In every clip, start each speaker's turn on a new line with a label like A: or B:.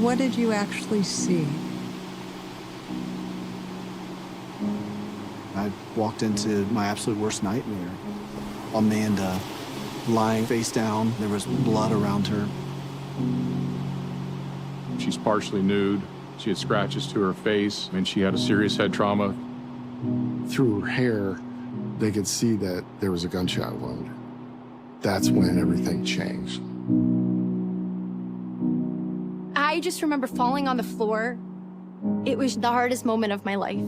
A: What did you actually see?
B: I walked into my absolute worst nightmare. Amanda lying face down. There was blood around her.
C: She's partially nude. She had scratches to her face, and she had a serious head trauma.
D: Through her hair, they could see that there was a gunshot wound. That's when everything changed.
E: I just remember falling on the floor. It was the hardest moment of my life.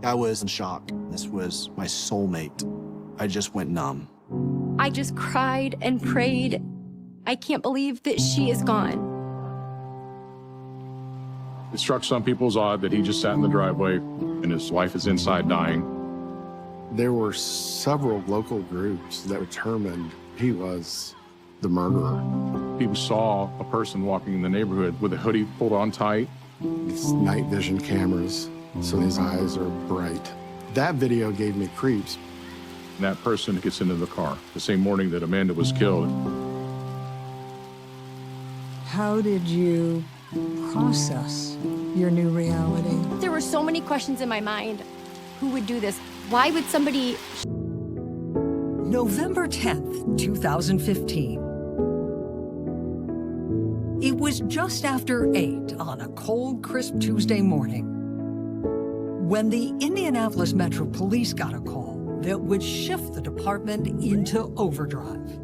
B: I was in shock. This was my soulmate. I just went numb.
E: I just cried and prayed. I can't believe that she is gone.
C: It struck some people as odd that he just sat in the driveway and his wife is inside dying.
D: There were several local groups that determined he was the murderer.
C: People saw a person walking in the neighborhood with a hoodie pulled on tight.
D: It's night vision cameras, so his eyes are bright. That video gave me creeps.
C: And that person gets into the car the same morning that Amanda was killed.
A: How did you process your new reality?
E: There were so many questions in my mind. Who would do this? Why would somebody...
F: November 10th, 2015. It was just after 8 on a cold, crisp Tuesday morning when the Indianapolis Metro Police got a call that would shift the department into overdrive.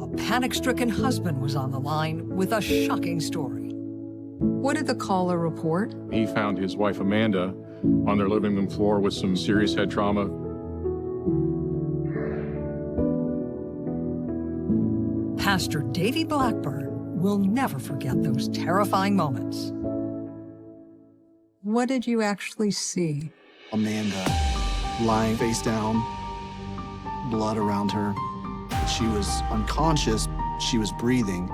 F: A panic-stricken husband was on the line with a shocking story.
A: What did the caller report?
C: He found his wife Amanda on their living room floor with some serious head trauma.
F: Pastor Davy Blackburn will never forget those terrifying moments.
A: What did you actually see?
B: Amanda lying face down, blood around her. She was unconscious, she was breathing,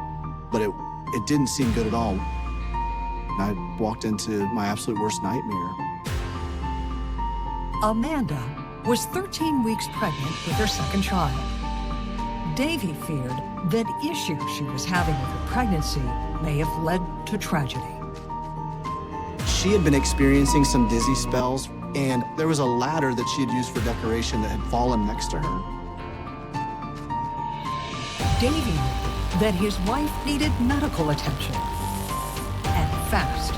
B: but it didn't seem good at all. I walked into my absolute worst nightmare.
F: Amanda was 13 weeks pregnant with her second child. Davy feared that issues she was having with her pregnancy may have led to tragedy.
B: She had been experiencing some dizzy spells, and there was a ladder that she had used for decoration that had fallen next to her.
F: Davy knew that his wife needed medical attention, and fast.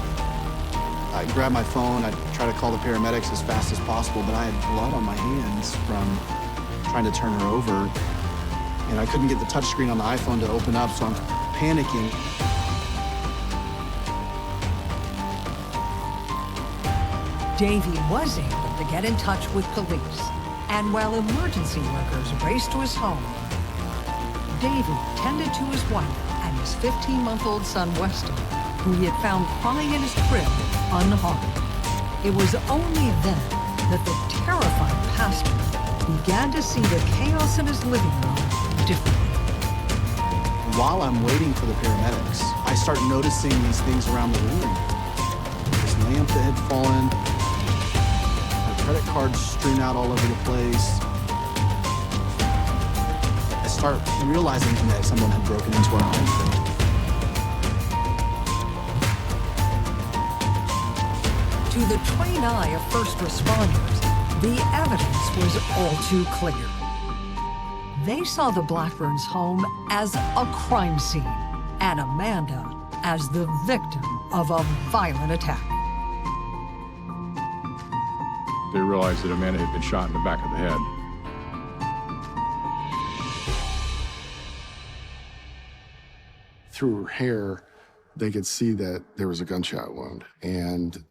B: I grabbed my phone, I tried to call the paramedics as fast as possible, but I had blood on my hands from trying to turn her over. And I couldn't get the touchscreen on the iPhone to open up, so I'm panicking.
F: Davy was able to get in touch with police, and while emergency workers raced to his home, Davy tended to his wife and his 15-month-old son, Weston, who he had found crying in his crib, unharmed. It was only then that the terrified pastor began to see the chaos in his living room differently.
B: While I'm waiting for the paramedics, I start noticing these things around the room. This lamp that had fallen, my credit cards strewn out all over the place. I start realizing that someone had broken into our home.
F: To the trained eye of first responders, the evidence was all too clear. They saw the Blackburns' home as a crime scene and Amanda as the victim of a violent attack.
C: They realized that Amanda had been shot in the back of the head.
D: Through her hair, they could see that there was a gunshot wound, and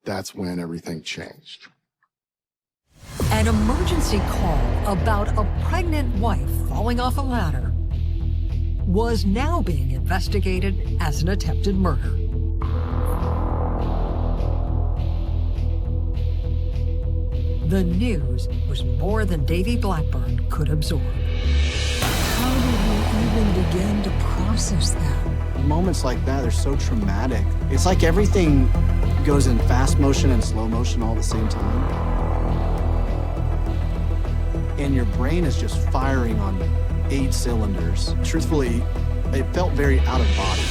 D: that's when everything changed.
F: An emergency call about a pregnant wife falling off a ladder was now being investigated as an attempted murder. The news was more than Davy Blackburn could absorb.
A: How did you even begin to process that?
B: Moments like that are so traumatic. It's like everything goes in fast motion and slow motion all at the same time. And your brain is just firing on 8 cylinders. Truthfully, it felt very out of body.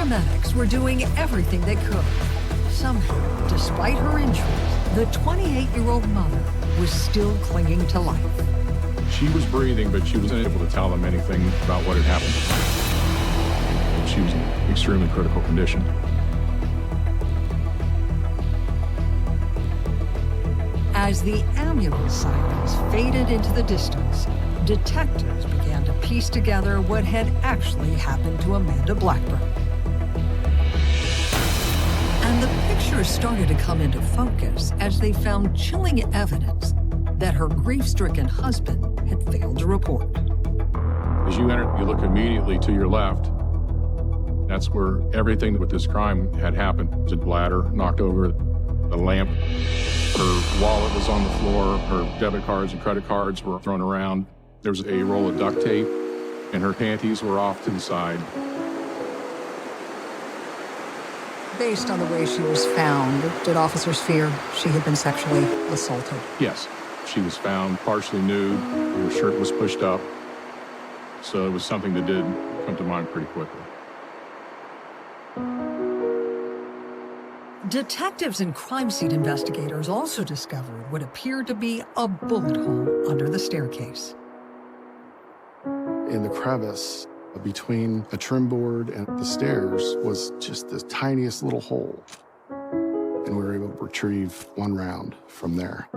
F: paramedics were doing everything they could. Somehow, despite her injuries, the 28-year-old mother was still clinging to life.
C: She was breathing, but she wasn't able to tell them anything about what had happened. She was in extremely critical condition.
F: As the ambulance sirens faded into the distance, detectives began to piece together what had actually happened to Amanda Blackburn. And the pictures started to come into focus as they found chilling evidence that her grief-stricken husband had failed to report.
C: As you enter, you look immediately to your left. That's where everything with this crime had happened. There was a bladder knocked over, the lamp. Her wallet was on the floor. Her debit cards and credit cards were thrown around. There was a roll of duct tape, and her panties were off to the side.
F: Based on the way she was found, did officers fear she had been sexually assaulted?
C: Yes, she was found partially nude. Her shirt was pushed up. So it was something that did come to mind pretty quickly.
F: Detectives and crime scene investigators also discovered what appeared to be a bullet hole under the staircase.
D: In the crevice between a trim board and the stairs was just the tiniest little hole. And we were able to retrieve one round from there.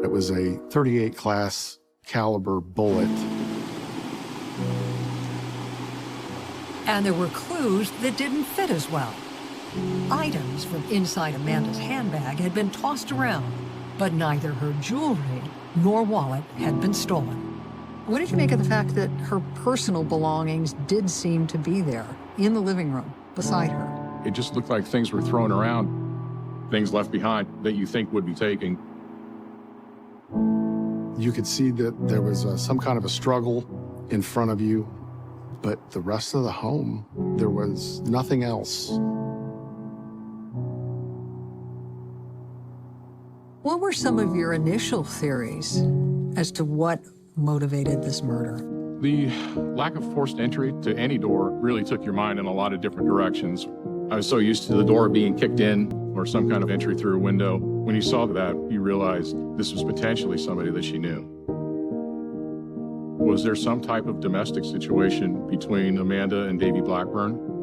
D: It was a .38 class caliber bullet.
F: And there were clues that didn't fit as well. Items from inside Amanda's handbag had been tossed around, but neither her jewelry nor wallet had been stolen. What did you make of the fact that her personal belongings did seem to be there in the living room beside her?
C: It just looked like things were thrown around, things left behind that you think would be taken.
D: You could see that there was some kind of a struggle in front of you, but the rest of the home, there was nothing else.
F: What were some of your initial theories as to what motivated this murder?
C: The lack of forced entry to any door really took your mind in a lot of different directions. I was so used to the door being kicked in or some kind of entry through a window. When you saw that, you realized this was potentially somebody that she knew. Was there some type of domestic situation between Amanda and Davy Blackburn?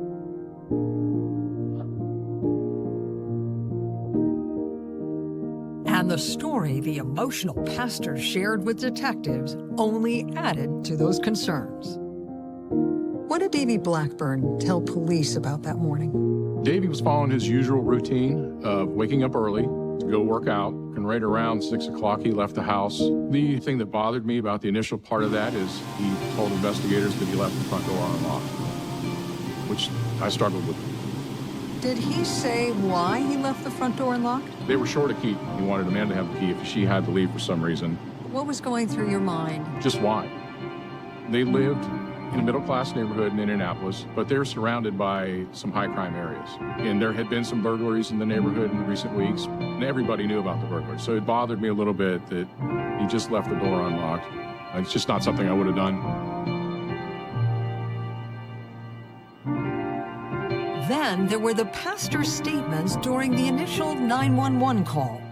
F: And the story the emotional pastor shared with detectives only added to those concerns. What did Davy Blackburn tell police about that morning?
C: Davy was following his usual routine of waking up early to go work out, and right around 6 o'clock he left the house. The thing that bothered me about the initial part of that is he told investigators that he left the front door unlocked, which I struggled with.
F: Did he say why he left the front door unlocked?
C: They were short a key. He wanted Amanda to have the key if she had to leave for some reason.
F: What was going through your mind?
C: Just why? They lived in a middle-class neighborhood in Indianapolis, but they're surrounded by some high-crime areas. And there had been some burglaries in the neighborhood in recent weeks, and everybody knew about the burglaries. So it bothered me a little bit that he just left the door unlocked. It's just not something I would have done.
F: Then there were the pastor's statements during the initial 911 call.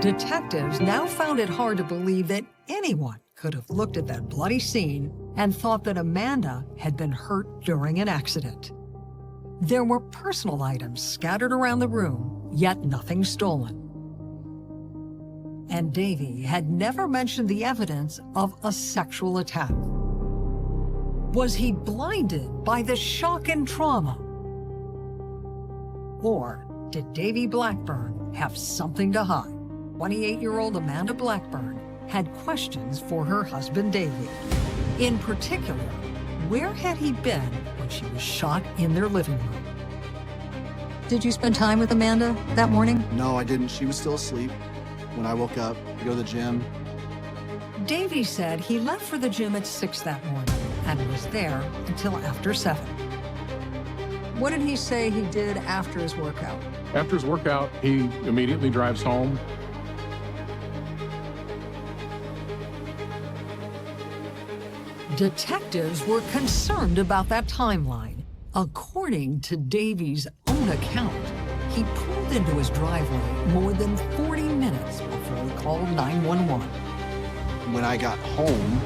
F: Detectives now found it hard to believe that anyone could have looked at that bloody scene and thought that Amanda had been hurt during an accident. There were personal items scattered around the room, yet nothing stolen. And Davy had never mentioned the evidence of a sexual attack. Was he blinded by the shock and trauma? Or did Davy Blackburn have something to hide? 28-year-old Amanda Blackburn had questions for her husband, Davy. In particular, where had he been when she was shot in their living room? Did you spend time with Amanda that morning?
B: No, I didn't. She was still asleep when I woke up to go to the gym.
F: Davy said he left for the gym at 6 that morning and was there until after 7. What did he say he did after his workout?
C: After his workout, he immediately drives home.
F: Detectives were concerned about that timeline. According to Davy's own account, he pulled into his driveway more than 40 minutes before he called 911.
B: When I got home,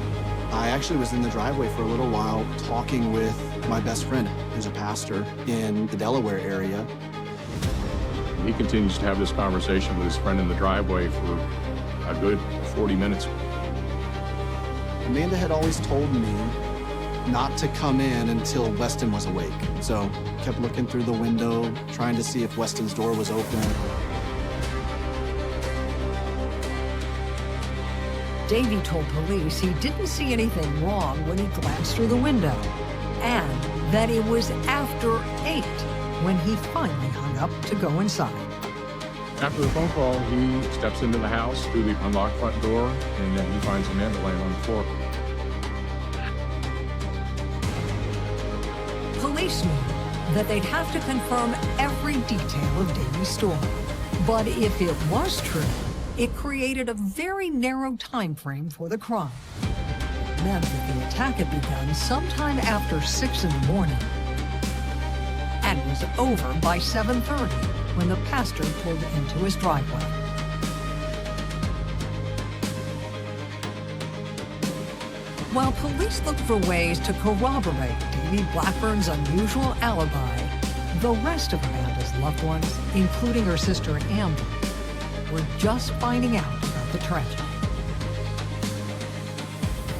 B: I actually was in the driveway for a little while talking with my best friend, who's a pastor in the Delaware area.
C: He continues to have this conversation with his friend in the driveway for a good 40 minutes.
B: Amanda had always told me not to come in until Weston was awake. So kept looking through the window, trying to see if Weston's door was open.
F: Davy told police he didn't see anything wrong when he glanced through the window, and that it was after 8 when he finally hung up to go inside.
C: After the phone call, he steps into the house through the unlocked front door, and then he finds Amanda laying on the floor.
F: Police knew that they'd have to confirm every detail of Davy's story. But if it was true, it created a very narrow time frame for the crime. It meant that the attack had begun sometime after 6 in the morning and was over by 7:30 when the pastor pulled into his driveway. While police looked for ways to corroborate Davy Blackburn's unusual alibi, the rest of Amanda's loved ones, including her sister Amber, were just finding out about the tragedy.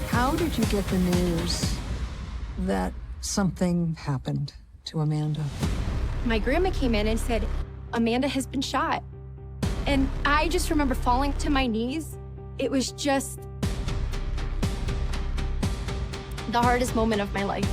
F: How did you get the news that something happened to Amanda?
E: My grandma came in and said, Amanda has been shot. And I just remember falling to my knees. It was just the hardest moment of my life.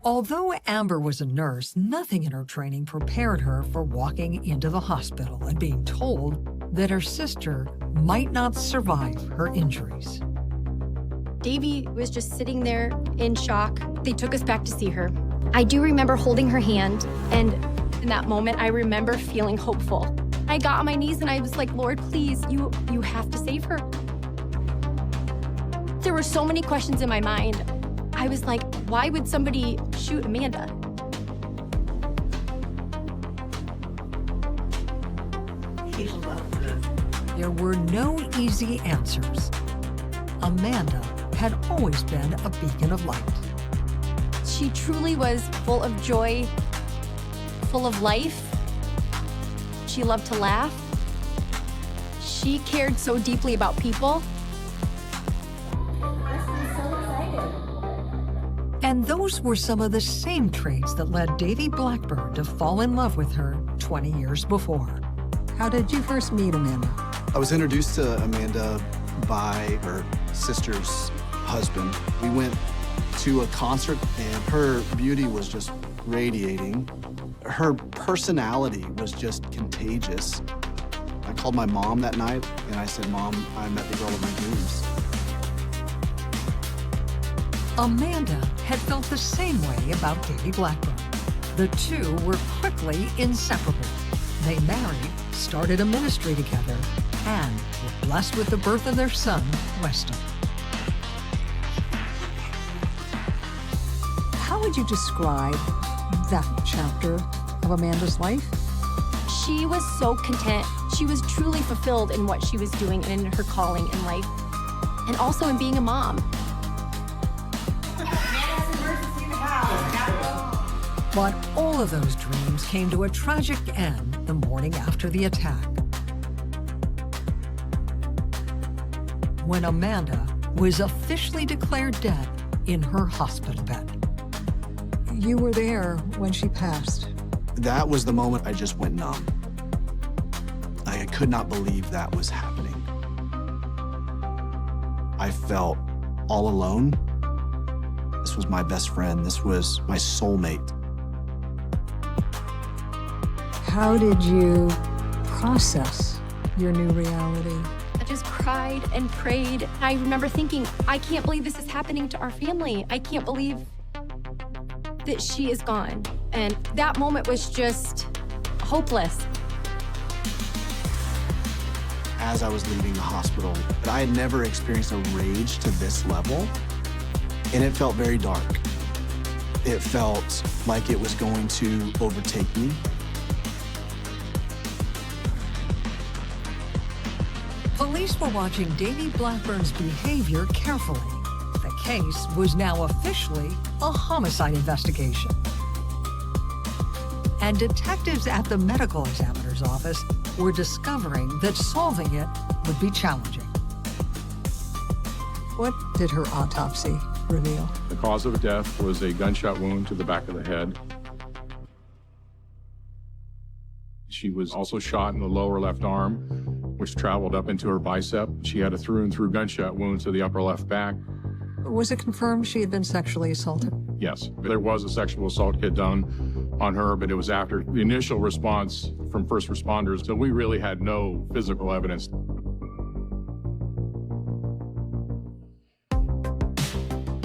F: Although Amber was a nurse, nothing in her training prepared her for walking into the hospital and being told that her sister might not survive her injuries.
E: Davy was just sitting there in shock. They took us back to see her. I do remember holding her hand, and in that moment, I remember feeling hopeful. I got on my knees and I was like, Lord, please, you have to save her. There were so many questions in my mind. I was like, why would somebody shoot Amanda?
F: There were no easy answers. Amanda had always been a beacon of light.
E: She truly was full of joy, full of life. She loved to laugh. She cared so deeply about people.
F: And those were some of the same traits that led Davy Blackburn to fall in love with her 20 years before. How did you first meet Amanda?
B: I was introduced to Amanda by her sister's husband. We went to a concert and her beauty was just radiating. Her personality was just contagious. I called my mom that night and I said, Mom, I met the girl of my dreams.
F: Amanda had felt the same way about Davy Blackburn. The two were quickly inseparable. They married, started a ministry together, and were blessed with the birth of their son, Weston. How would you describe that chapter of Amanda's life?
E: She was so content. She was truly fulfilled in what she was doing and in her calling in life, and also in being a mom.
F: But all of those dreams came to a tragic end the morning after the attack, when Amanda was officially declared dead in her hospital bed. You were there when she passed.
B: That was the moment I just went numb. I could not believe that was happening. I felt all alone. This was my best friend. This was my soulmate.
A: How did you process your new reality?
E: I just cried and prayed. I remember thinking, I can't believe this is happening to our family. I can't believe that she is gone. And that moment was just hopeless.
B: as I was leaving the hospital. But I had never experienced a rage to this level, and it felt very dark. It felt like it was going to overtake me.
F: Police were watching Davy Blackburn's behavior carefully. The case was now officially a homicide investigation. And detectives at the medical examiner's office were discovering that solving it would be challenging.
A: What did her autopsy reveal?
C: The cause of death was a gunshot wound to the back of the head. She was also shot in the lower left arm, which traveled up into her bicep. She had a through-and-through gunshot wound to the upper left back.
A: Was it confirmed she had been sexually assaulted?
C: Yes, there was a sexual assault kit done on her, but it was after the initial response from first responders, so we really had no physical evidence.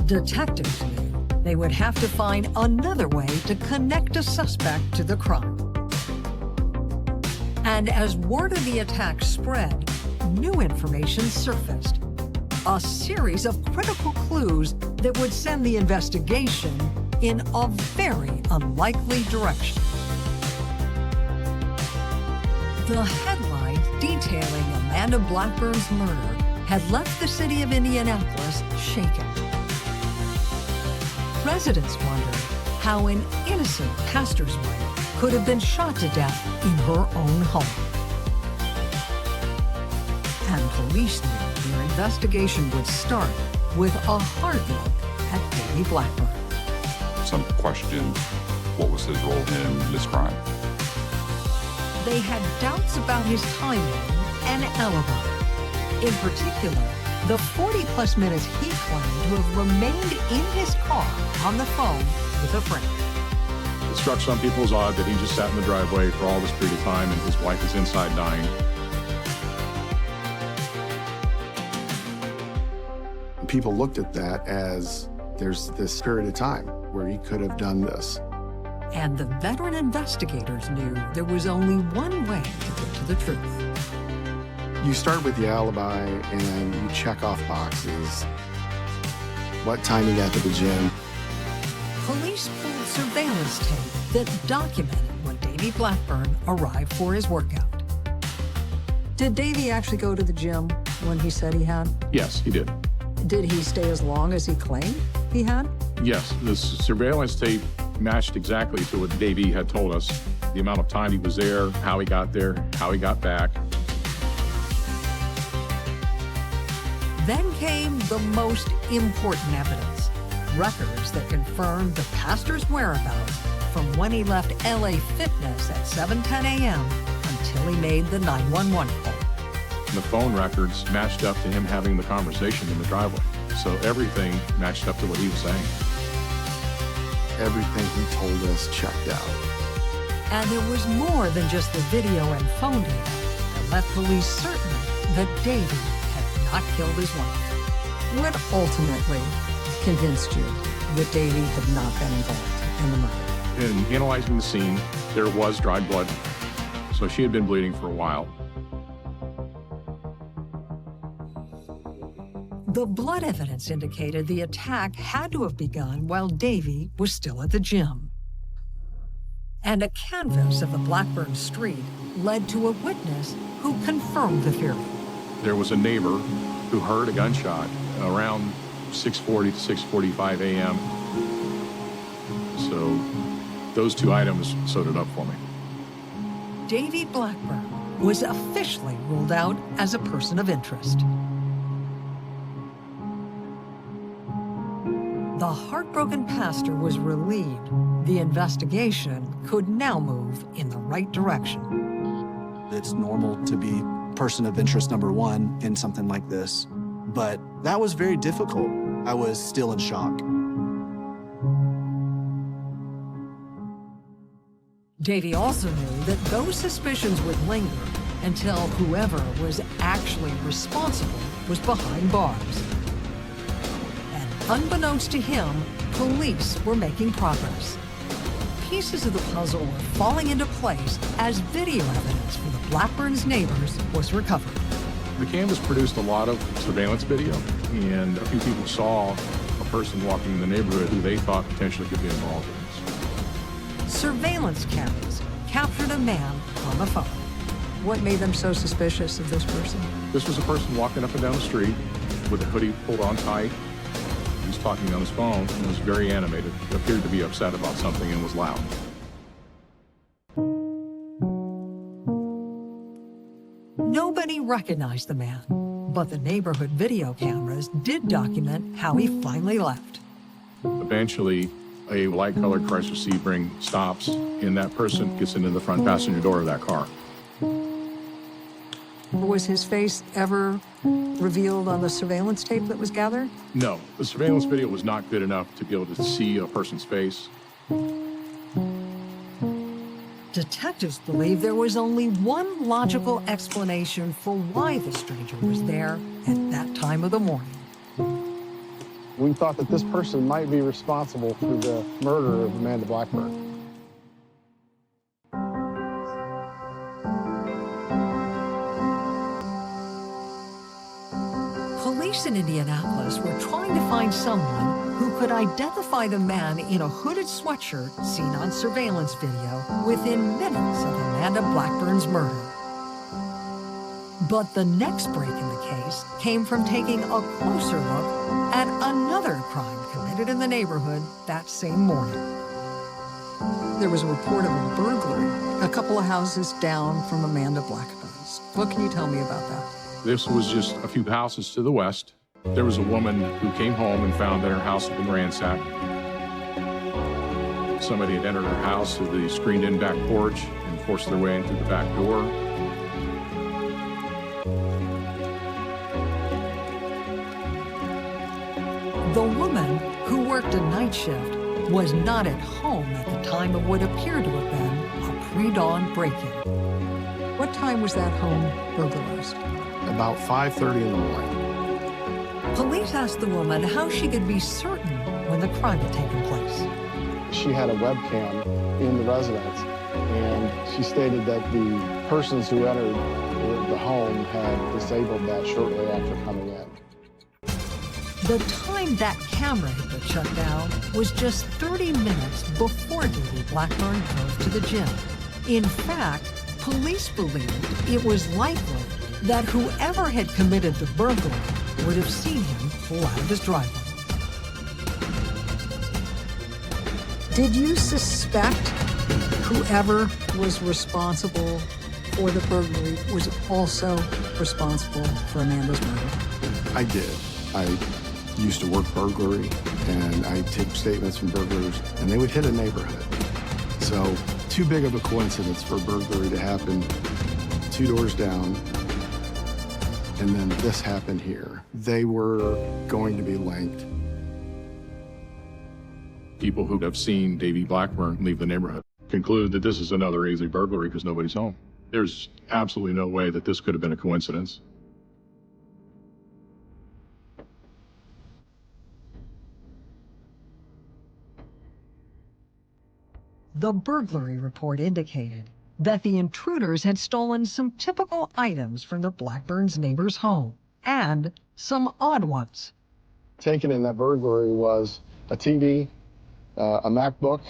F: Detectives knew they would have to find another way to connect a suspect to the crime. And as word of the attack spread, new information surfaced. A series of critical clues that would send the investigation in a very unlikely direction. The headlines detailing Amanda Blackburn's murder had left the city of Indianapolis shaken. Residents wondered how an innocent pastor's wife could have been shot to death in her own home. And police knew their investigation would start with a hard look at Davy Blackburn.
G: Some questioned what was his role in this crime.
F: They had doubts about his timeline and alibi. In particular, the 40-plus minutes he claimed to have remained in his car on the phone with a friend.
C: It struck some people as odd that he just sat in the driveway for all this period of time and his wife is inside dying.
D: People looked at that as there's this period of time where he could have done this.
F: And the veteran investigators knew there was only one way to get to the truth.
D: You start with the alibi and you check off boxes. What time he got to the gym.
F: Police pulled surveillance tape that documented when Davy Blackburn arrived for his workout.
A: Did Davy actually go to the gym when he said he had?
C: Yes, he did.
A: Did he stay as long as he claimed he had?
C: Yes, the surveillance tape matched exactly to what Davy had told us. The amount of time he was there, how he got there, how he got back.
F: Then came the most important evidence, records that confirmed the pastor's whereabouts from when he left LA Fitness at 7:10 a.m. until he made the 911 call.
C: The phone records matched up to him having the conversation in the driveway. So everything matched up to what he was saying.
D: Everything he told us checked out.
F: And there was more than just the video and phone data that left police certain that Davy had not killed his wife.
A: What ultimately convinced you that Davy had not been involved in the murder?
C: In analyzing the scene, there was dried blood. So she had been bleeding for a while.
F: The blood evidence indicated the attack had to have begun while Davy was still at the gym. And a canvass of the Blackburn street led to a witness who confirmed the theory.
C: There was a neighbor who heard a gunshot around 6:40 to 6:45 a.m. So those two items sewed it up for me.
F: Davy Blackburn was officially ruled out as a person of interest. The heartbroken pastor was relieved the investigation could now move in the right direction.
B: It's normal to be person of interest number one in something like this, but that was very difficult. I was still in shock.
F: Davy also knew that those suspicions would linger until whoever was actually responsible was behind bars. Unbeknownst to him, police were making progress. Pieces of the puzzle were falling into place as video evidence for the Blackburn's neighbors was recovered.
C: The canvas produced a lot of surveillance video, and a few people saw a person walking in the neighborhood who they thought potentially could be involved in this.
F: Surveillance cameras captured a man on the phone.
A: What made them so suspicious of this person?
C: This was a person walking up and down the street with a hoodie pulled on tight. He was talking on his phone and was very animated, appeared to be upset about something, and was loud.
F: Nobody recognized the man, but the neighborhood video cameras did document how he finally left.
C: Eventually, a light-colored Chrysler Sebring stops, and that person gets into the front passenger door of that car.
A: Was his face ever revealed on the surveillance tape that was gathered?
C: No, the surveillance video was not good enough to be able to see a person's face.
F: Detectives believe there was only one logical explanation for why the stranger was there at that time of the morning.
H: We thought that this person might be responsible for the murder of Amanda Blackburn.
F: Police in Indianapolis were trying to find someone who could identify the man in a hooded sweatshirt seen on surveillance video within minutes of Amanda Blackburn's murder. But the next break in the case came from taking a closer look at another crime committed in the neighborhood that same morning.
A: There was a report of a burglary a couple of houses down from Amanda Blackburn's. What can you tell me about that?
C: This was just a few houses to the west. There was a woman who came home and found that her house had been ransacked. Somebody had entered her house through the screened-in back porch and forced their way in through the back door.
F: The woman, who worked a night shift, was not at home at the time of what appeared to have been a pre-dawn break-in.
A: What time was that home burglarized?
D: About 5:30 in the morning.
F: Police asked the woman how she could be certain when the crime had taken place.
H: She had a webcam in the residence, and she stated that the persons who entered the home had disabled that shortly after coming in.
F: The time that camera had been shut down was just 30 minutes before Davy Blackburn drove to the gym. In fact, police believed it was likely that whoever had committed the burglary would have seen him pull out of his driveway.
A: Did you suspect whoever was responsible for the burglary was also responsible for Amanda's murder?
D: I did. I used to work burglary, and I take statements from burglars, and they would hit a neighborhood. So, too big of a coincidence for a burglary to happen 2 doors down, and then this happened here. They were going to be linked.
C: People who have seen Davy Blackburn leave the neighborhood conclude that this is another easy burglary because nobody's home. There's absolutely no way that this could have been a coincidence.
F: The burglary report indicated that the intruders had stolen some typical items from the Blackburn's neighbor's home, and some odd ones.
H: Taken in that burglary was a TV, a MacBook,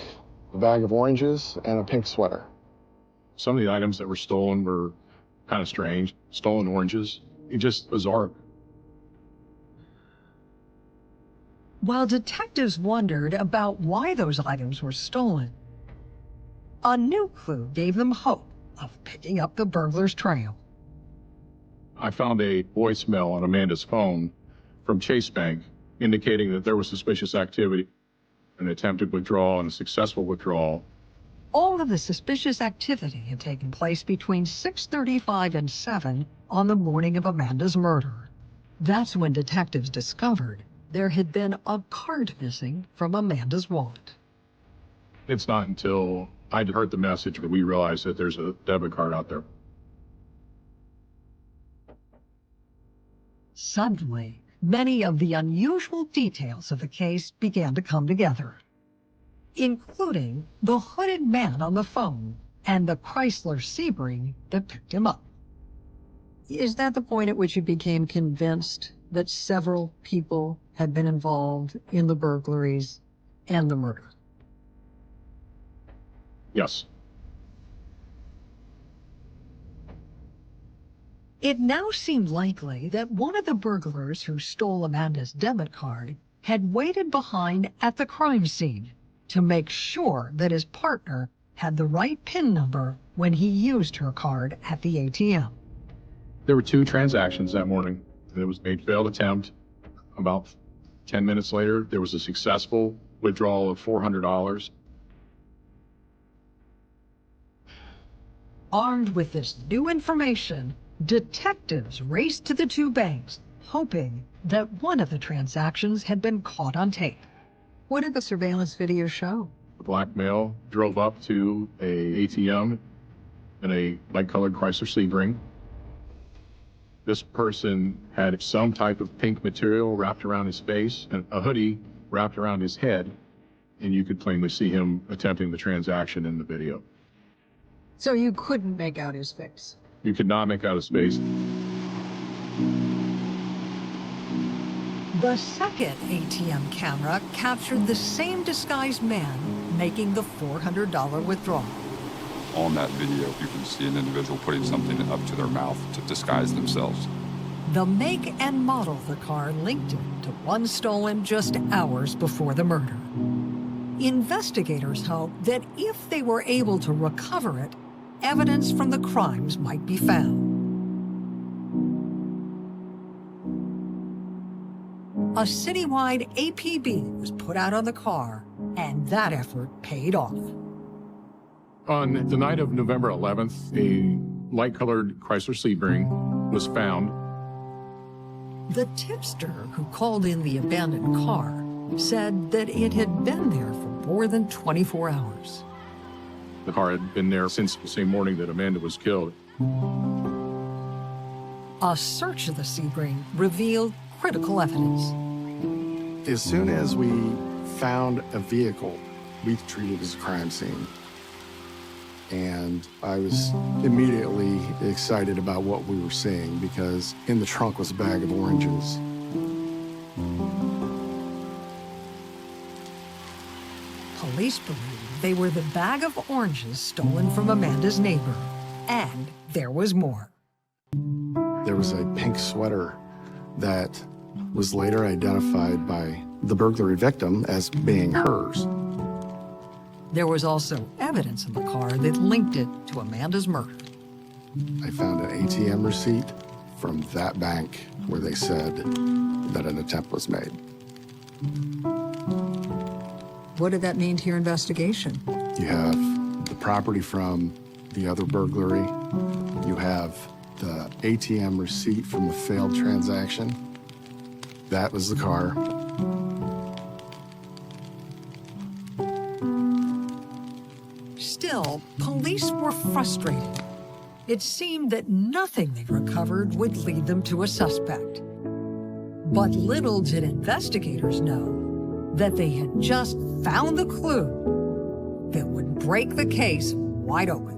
H: a bag of oranges, and a pink sweater.
C: Some of the items that were stolen were kind of strange. Stolen oranges, just bizarre.
F: While detectives wondered about why those items were stolen, a new clue gave them hope of picking up the burglar's trail.
C: I found a voicemail on Amanda's phone from Chase Bank indicating that there was suspicious activity, an attempted withdrawal and a successful withdrawal.
F: All of the suspicious activity had taken place between 6:35 and 7 on the morning of Amanda's murder. That's when detectives discovered there had been a card missing from Amanda's wallet.
C: It's not until I heard the message that we realized that there's a debit card out there.
F: Suddenly, many of the unusual details of the case began to come together, including the hooded man on the phone and the Chrysler Sebring that picked him up.
A: Is that the point at which you became convinced that several people had been involved in the burglaries and the murder?
C: Yes.
F: It now seemed likely that one of the burglars who stole Amanda's debit card had waited behind at the crime scene to make sure that his partner had the right PIN number when he used her card at the ATM.
C: There were 2 transactions that morning. There was a failed attempt. About 10 minutes later, there was a successful withdrawal of $400.
F: Armed with this new information, detectives raced to the 2 banks, hoping that one of the transactions had been caught on tape.
A: What did the surveillance video show?
C: The black male drove up to a ATM in a light-colored Chrysler Sebring. This person had some type of pink material wrapped around his face and a hoodie wrapped around his head, and you could plainly see him attempting the transaction in the video.
A: So you couldn't make out his face?
C: You could not make out his face.
F: The second ATM camera captured the same disguised man making the $400 withdrawal.
G: On that video, you can see an individual putting something up to their mouth to disguise themselves.
F: The make and model of the car linked it to one stolen just hours before the murder. Investigators hope that if they were able to recover it, evidence from the crimes might be found. A citywide APB was put out on the car, and that effort paid off.
C: On the night of November 11th, a light-colored Chrysler Sebring was found.
F: The tipster who called in the abandoned car said that it had been there for more than 24 hours.
C: The car had been there since the same morning that Amanda was killed.
F: A search of the Sebring revealed critical evidence.
D: As soon as we found a vehicle, we treated it as a crime scene. And I was immediately excited about what we were seeing because in the trunk was a bag of oranges.
F: Police believe they were the bag of oranges stolen from Amanda's neighbor. And there was more.
D: There was a pink sweater that was later identified by the burglary victim as being hers.
F: There was also evidence in the car that linked it to Amanda's murder.
D: I found an ATM receipt from that bank where they said that an attempt was made.
A: What did that mean to your investigation?
D: You have the property from the other burglary. You have the ATM receipt from the failed transaction. That was the car.
F: Still, police were frustrated. It seemed that nothing they recovered would lead them to a suspect. But little did investigators know that they had just found the clue that would break the case wide open.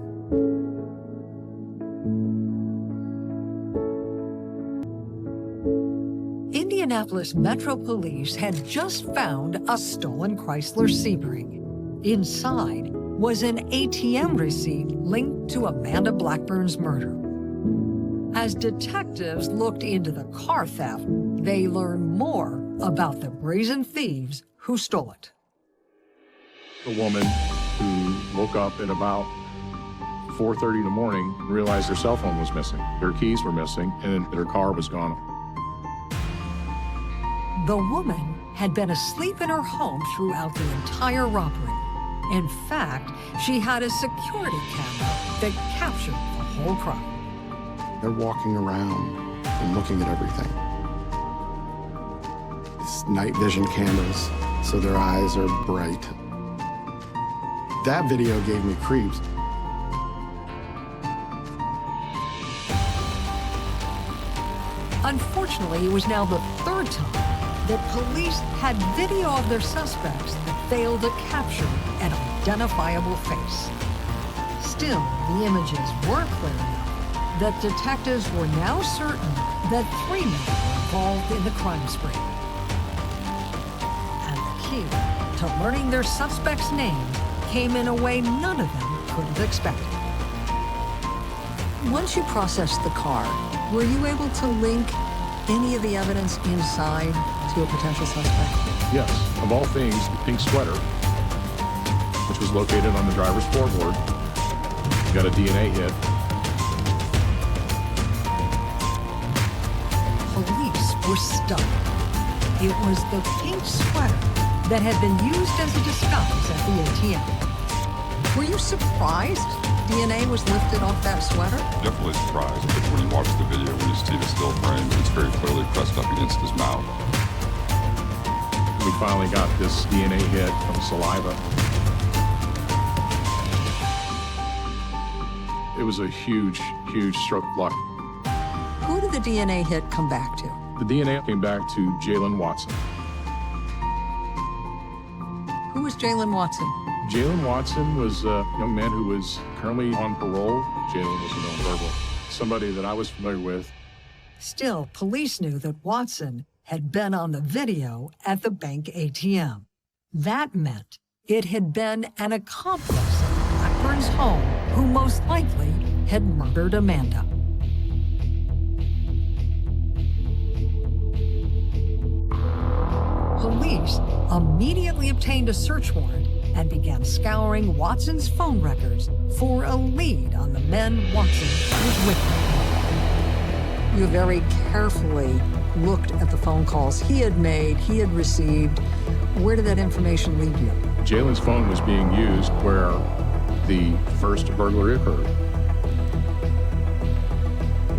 F: Indianapolis Metro Police had just found a stolen Chrysler Sebring. Inside was an ATM receipt linked to Amanda Blackburn's murder. As detectives looked into the car theft, they learned more about the brazen thieves who stole it.
C: A woman who woke up at about 4:30 in the morning and realized her cell phone was missing, her keys were missing, and her car was gone.
F: The woman had been asleep in her home throughout the entire robbery. In fact, she had a security camera that captured the whole crime.
D: They're walking around and looking at everything. It's night vision cameras, so their eyes are bright. That video gave me creeps.
F: Unfortunately, it was now the third time that police had video of their suspects that failed to capture an identifiable face. Still, the images were clear enough that detectives were now certain that 3 men were involved in the crime spree. And the key to learning their suspect's name came in a way none of them could have expected.
A: Once you processed the car, were you able to link any of the evidence inside to a potential suspect?
C: Yes, of all things, the pink sweater, which was located on the driver's floorboard, got a DNA hit.
F: Police were stunned. It was the pink sweater that had been used as a disguise at the ATM.
A: Were you surprised DNA was lifted off that sweater?
G: Definitely surprised, but when you watch the video, when you see the still frame, it's very clearly pressed up against his mouth.
C: We finally got this DNA hit from saliva. It was a huge, huge stroke of luck.
A: Who did the DNA hit come back to?
C: The DNA came back to Jalen Watson.
A: Who was Jalen Watson?
C: Jalen Watson was a young man who was currently on parole. Jalen was a known burglar, somebody that I was familiar with.
F: Still, police knew that Watson had been on the video at the bank ATM. That meant it had been an accomplice at Blackburn's home who most likely had murdered Amanda. Police immediately obtained a search warrant and began scouring Watson's phone records for a lead on the men Watson was with.
A: You very carefully looked at the phone calls he had made, he had received. Where did that information lead you?
C: Jalen's phone was being used where the first burglary occurred.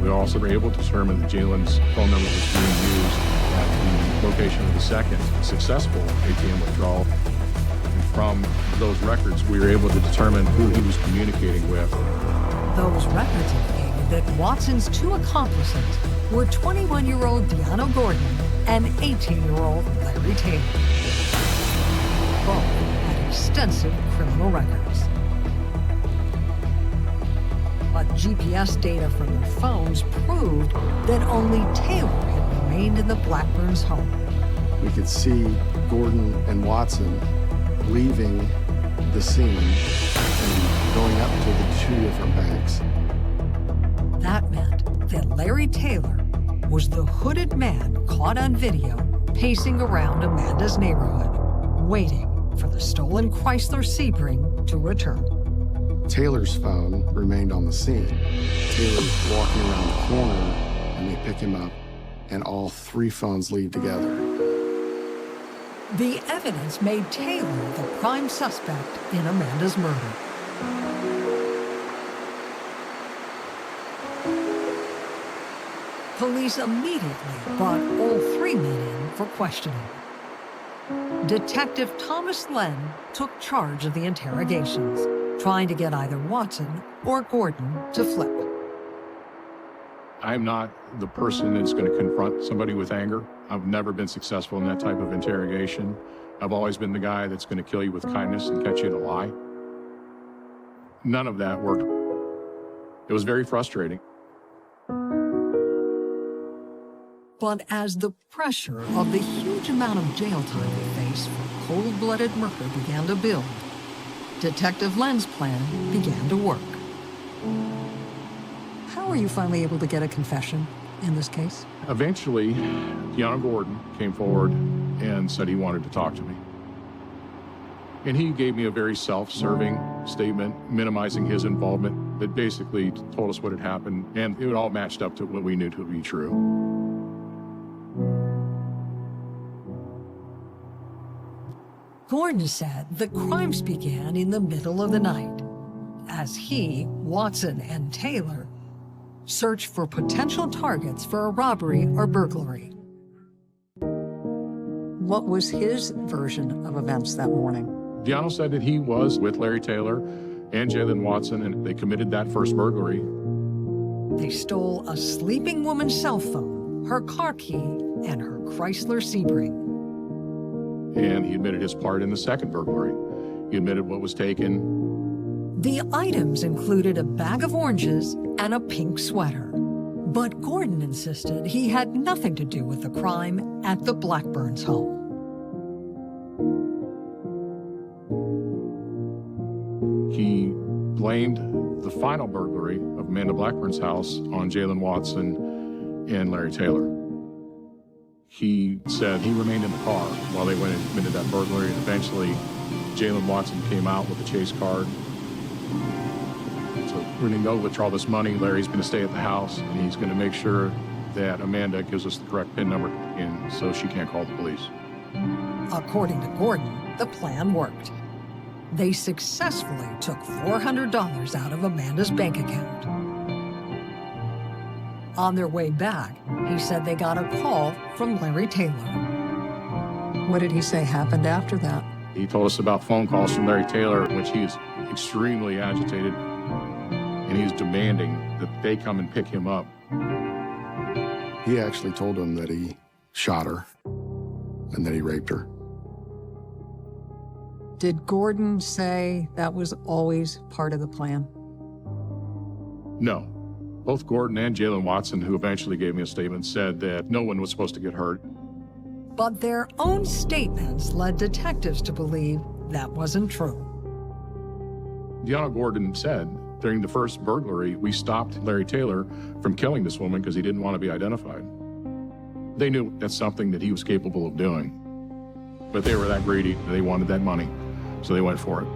C: We also were able to determine that Jalen's phone number was being used at the location of the second successful ATM withdrawal. And from those records, we were able to determine who he was communicating with.
F: Those records indicated that Watson's 2 accomplices were 21-year-old Deanna Gordon and 18-year-old Larry Taylor. Both had extensive criminal records. But GPS data from their phones proved that only Taylor had remained in the Blackburns' home.
H: We could see Gordon and Watson leaving the scene and going up to the 2 different banks.
F: That meant that Larry Taylor was the hooded man caught on video pacing around Amanda's neighborhood, waiting for the stolen Chrysler Sebring to return.
H: Taylor's phone remained on the scene. Taylor's walking around the corner, and they pick him up, and all 3 phones leave together.
F: The evidence made Taylor the prime suspect in Amanda's murder. Police immediately brought all 3 men in for questioning. Detective Thomas Len took charge of the interrogations, trying to get either Watson or Gordon to flip.
C: I'm not the person that's going to confront somebody with anger. I've never been successful in that type of interrogation. I've always been the guy that's going to kill you with kindness and catch you in a lie. None of that worked. It was very frustrating.
F: But as the pressure of the huge amount of jail time they faced for cold-blooded murder began to build, Detective Len's plan began to work.
A: How were you finally able to get a confession in this case?
C: Eventually, Deanna Gordon came forward and said he wanted to talk to me. And he gave me a very self-serving statement, minimizing his involvement, that basically told us what had happened, and it all matched up to what we knew to be true.
F: Gordon said the crimes began in the middle of the night, as he, Watson, and Taylor searched for potential targets for a robbery or burglary.
A: What was his version of events that morning?
C: Deanna said that he was with Larry Taylor and Jalen Watson, and they committed that first burglary.
F: They stole a sleeping woman's cell phone, her car key, and her Chrysler Sebring.
C: And he admitted his part in the second burglary. He admitted what was taken.
F: The items included a bag of oranges and a pink sweater. But Gordon insisted he had nothing to do with the crime at the Blackburns' home.
C: He blamed the final burglary of Amanda Blackburn's house on Jalen Watson and Larry Taylor. He said he remained in the car while they went and committed that burglary, and eventually Jalen Watson came out with a chase card. So we're going to go withdraw this money. Larry's going to stay at the house, and he's going to make sure that Amanda gives us the correct PIN number, and so she can't call the police.
F: According to Gordon, the plan worked. They successfully took $400 out of Amanda's bank account. On their way back, he said they got a call from Larry Taylor.
A: What did he say happened after that?
C: He told us about phone calls from Larry Taylor, in which he is extremely agitated, and he's demanding that they come and pick him up.
D: He actually told him that he shot her and that he raped her.
A: Did Gordon say that was always part of the plan?
C: No. Both Gordon and Jalen Watson, who eventually gave me a statement, said that no one was supposed to get hurt.
F: But their own statements led detectives to believe that wasn't true.
C: Deanna Gordon said, during the first burglary, we stopped Larry Taylor from killing this woman because he didn't want to be identified. They knew that's something that he was capable of doing. But they were that greedy, they wanted that money, so they went for it.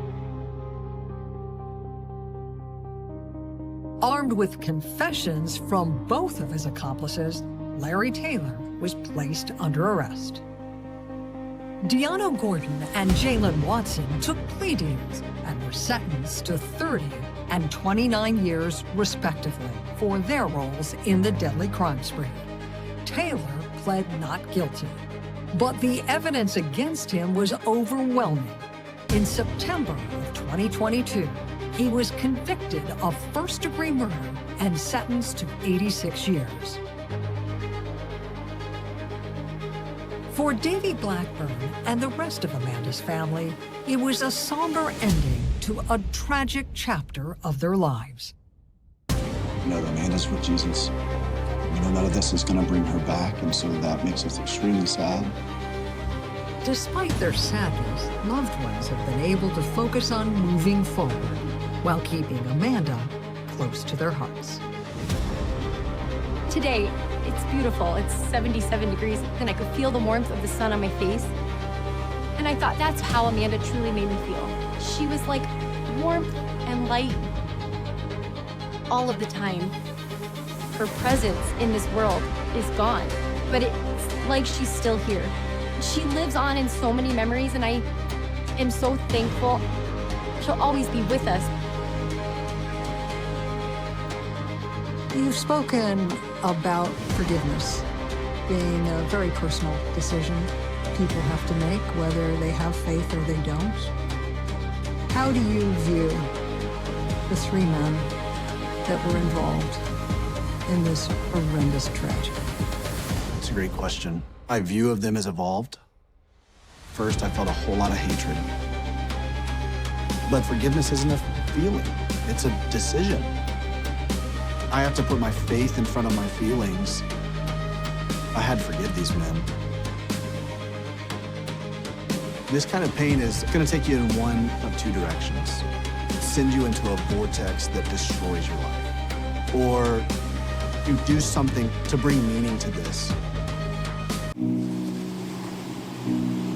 F: Armed with confessions from both of his accomplices, Larry Taylor was placed under arrest. Deanna Gordon and Jalen Watson took plea deals and were sentenced to 30 and 29 years, respectively, for their roles in the deadly crime spree. Taylor pled not guilty, but the evidence against him was overwhelming. In September of 2022, he was convicted of first-degree murder and sentenced to 86 years. For Davy Blackburn and the rest of Amanda's family, it was a somber ending to a tragic chapter of their lives.
B: You know that Amanda's with Jesus. We know none of this is going to bring her back, and so that makes us extremely sad.
F: Despite their sadness, loved ones have been able to focus on moving forward while keeping Amanda close to their hearts.
E: Today, it's beautiful. It's 77 degrees, and I could feel the warmth of the sun on my face. And I thought that's how Amanda truly made me feel. She was like warmth and light all of the time. Her presence in this world is gone, but it's like she's still here. She lives on in so many memories, and I am so thankful. She'll always be with us.
A: You've spoken about forgiveness being a very personal decision people have to make, whether they have faith or they don't. How do you view the three men that were involved in this horrendous tragedy?
B: It's a great question. My view of them has evolved. First, I felt a whole lot of hatred. But forgiveness isn't a feeling, it's a decision. I have to put my faith in front of my feelings. I had to forgive these men. This kind of pain is going to take you in one of two directions. Send you into a vortex that destroys your life. Or you do something to bring meaning to this.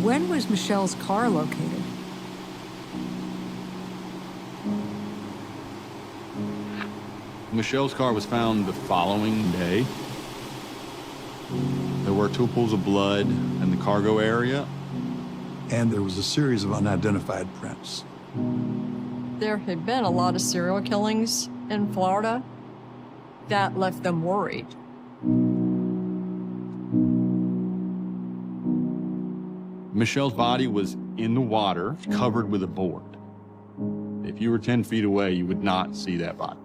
A: When was Michelle's car located?
I: Michelle's car was found the following day. There were 2 pools of blood in the cargo area.
J: And there was a series of unidentified prints.
K: There had been a lot of serial killings in Florida. That left them worried.
I: Michelle's body was in the water, covered with a board. If you were 10 feet away, you would not see that body.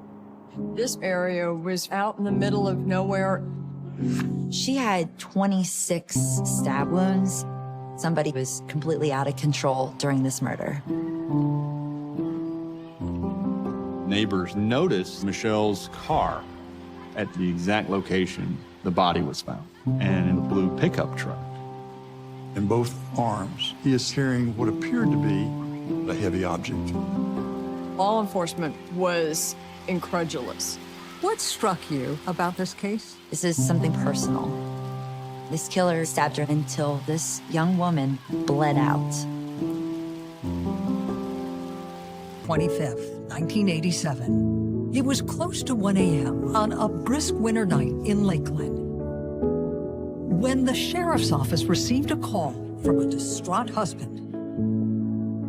K: This area was out in the middle of nowhere.
L: She had 26 stab wounds. Somebody was completely out of control during this murder.
I: Neighbors noticed Michelle's car at the exact location the body was found, and in a blue pickup truck.
J: In both arms, he is carrying what appeared to be a heavy object.
K: Law enforcement was incredulous.
A: What struck you about this case?
L: This is something personal. This killer stabbed her until this young woman bled out.
F: 25th, 1987. It was close to 1 a.m. on a brisk winter night in Lakeland when the sheriff's office received a call from a distraught husband.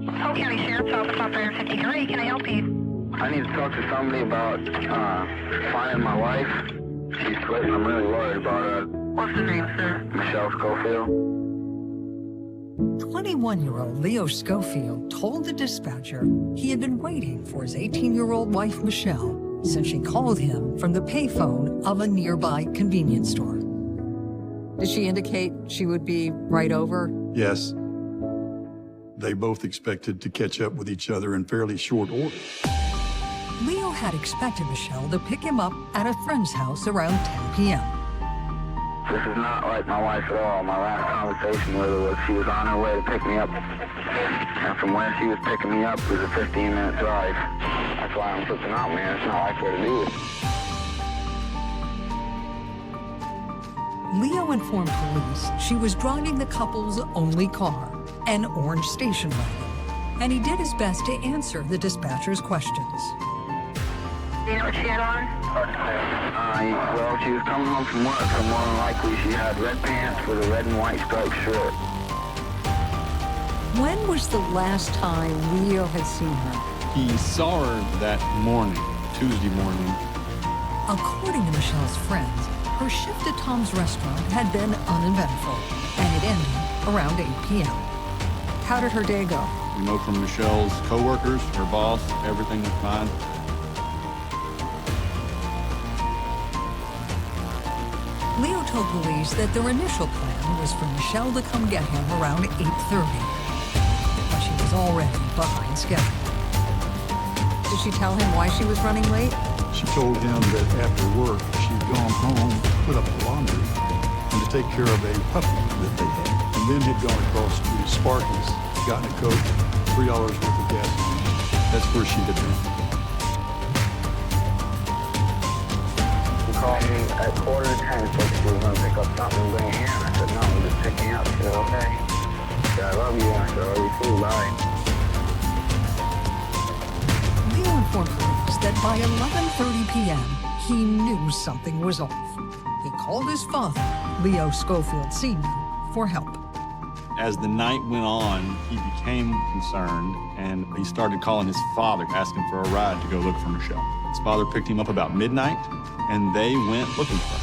M: Polk County Sheriff's Office, Operator 53, can I help you?
N: I need to talk to somebody about finding my wife. She's slipping. I'm really worried about her.
M: What's the name, sir?
N: Michelle Schofield.
F: 21-year-old Leo Schofield told the dispatcher he had been waiting for his 18-year-old wife, Michelle, since she called him from the payphone of a nearby convenience store.
A: Did she indicate she would be right over?
J: Yes. They both expected to catch up with each other in fairly short order.
F: Leo had expected Michelle to pick him up at a friend's house around 10 p.m.
N: This is not like my wife at all. My last conversation with her was she was on her way to pick me up. And from where she was picking me up was a 15-minute drive. That's why I'm flipping out, man. It's not like her to do it.
F: Leo informed police she was driving the couple's only car, an orange station wagon, and he did his best to answer the dispatcher's questions.
M: Do you know what she had on?
N: Well, she was coming home from work, so more than likely she had red pants with a red and white striped shirt.
A: When was the last time Leo had seen her?
I: He saw her that morning, Tuesday morning.
F: According to Michelle's friends, her shift at Tom's restaurant had been uneventful, and it ended around 8 p.m.
A: How did her day go?
I: We know from Michelle's coworkers, her boss, everything was fine.
F: Leo told police that their initial plan was for Michelle to come get him around 8:30, but she was already behind schedule.
A: Did she tell him why she was running late?
J: She told him that after work, she'd gone home, put up the laundry, and to take care of a puppy that they had. And then had gone across to Sparky's, gotten a Coke, $3 worth of gasoline. That's where she had been.
N: She called me at 9:45, said she was going to pick up something and bring it here. And I said, no, I'm just picking up. She said, okay. She said, I love you. I said, I love you too, bye.
F: Leo informed police that by 11:30 p.m., he knew something was off. He called his father, Leo Schofield Sr., for help.
I: As the night went on, he became concerned, and he started calling his father, asking for a ride to go look for Michelle. His father picked him up about midnight, and they went looking for her.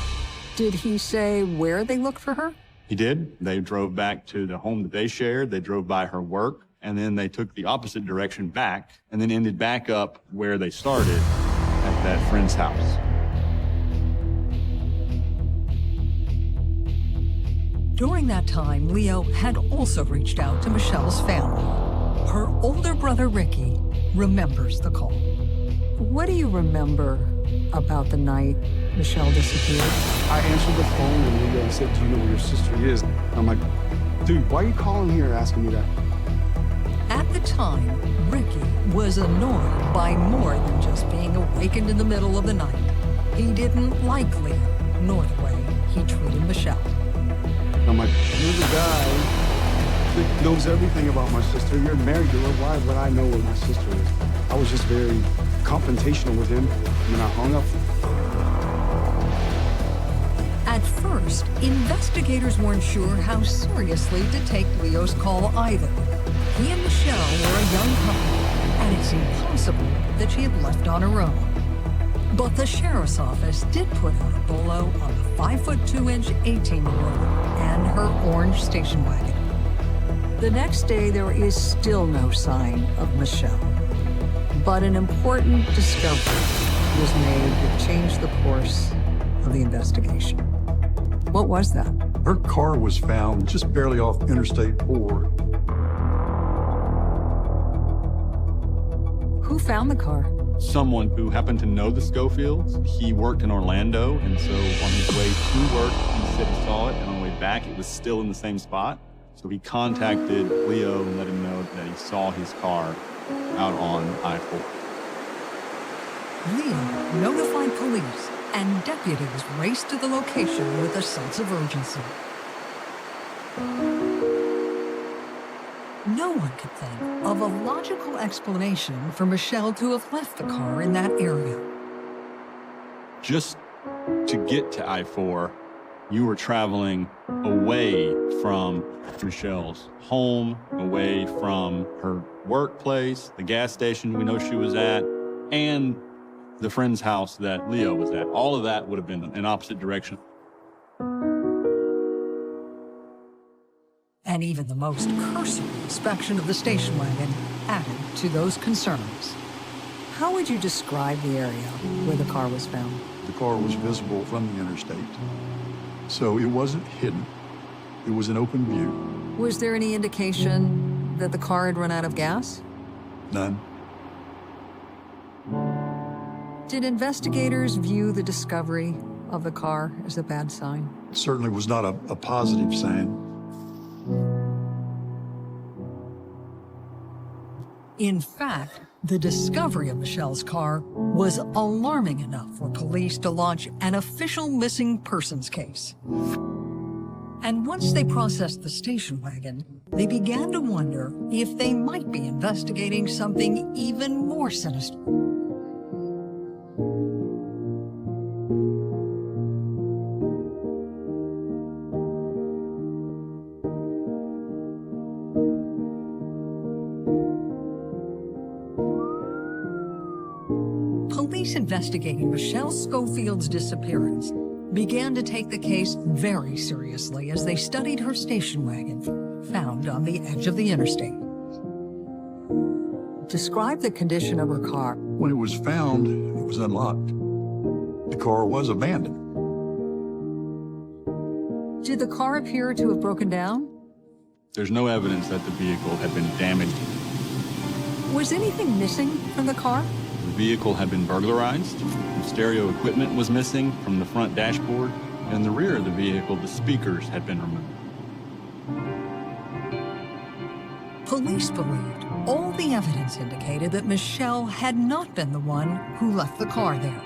A: Did he say where they looked for her?
I: He did. They drove back to the home that they shared. They drove by her work, and then they took the opposite direction back, and then ended back up where they started at that friend's house.
F: During that time, Leo had also reached out to Michelle's family. Her older brother, Ricky, remembers the call.
A: What do you remember about the night Michelle disappeared?
H: I answered the phone and Leo said, do you know where your sister is? I'm like, dude, why are you calling here asking me that?
F: At the time, Ricky was annoyed by more than just being awakened in the middle of the night. He didn't like Leo, nor the way he treated Michelle.
H: I'm like, you're the guy that knows everything about my sister. You're married to her. Why would I know where my sister is? I was just very confrontational with him, and I hung up.
F: At first, investigators weren't sure how seriously to take Leo's call either. He and Michelle were a young couple, and it seemed possible that she had left on her own. But the sheriff's office did put out a bolo on the 5'2" 18-year-old and her orange station wagon.
A: The next day, there is still no sign of Michelle. But an important discovery was made that changed the course of the investigation. What was that?
J: Her car was found just barely off Interstate 4.
A: Who found the car?
I: someone who happened to know the Schofields. He worked in Orlando, and so on his way to work, he said he saw it, and on the way back, it was still in the same spot. So he contacted Leo and let him know that he saw his car out on I-4.
F: Leo notified police, and deputies raced to the location with a sense of urgency. No one could think of a logical explanation for Michelle to have left the car in that area.
I: Just to get to I-4, you were traveling away from Michelle's home, away from her workplace, the gas station we know she was at, and the friend's house that Leo was at. All of that would have been in opposite direction.
F: And even the most cursory inspection of the station wagon added to those concerns.
A: How would you describe the area where the car was found?
J: The car was visible from the interstate, so it wasn't hidden. It was an open view.
A: Was there any indication that the car had run out of gas?
J: None.
A: Did investigators view the discovery of the car as a bad sign?
J: It certainly was not a positive sign.
F: In fact, the discovery of Michelle's car was alarming enough for police to launch an official missing persons case. And once they processed the station wagon, they began to wonder if they might be investigating something even more sinister. Police investigating Michelle Schofield's disappearance began to take the case very seriously as they studied her station wagon found on the edge of the interstate.
A: Describe the condition of her car.
J: When it was found, it was unlocked. The car was abandoned.
A: Did the car appear to have broken down?
I: There's no evidence that the vehicle had been damaged.
A: Was anything missing from the car?
I: The vehicle had been burglarized. The stereo equipment was missing from the front dashboard. And in the rear of the vehicle, the speakers had been removed.
F: Police believed all the evidence indicated that Michelle had not been the one who left the car there.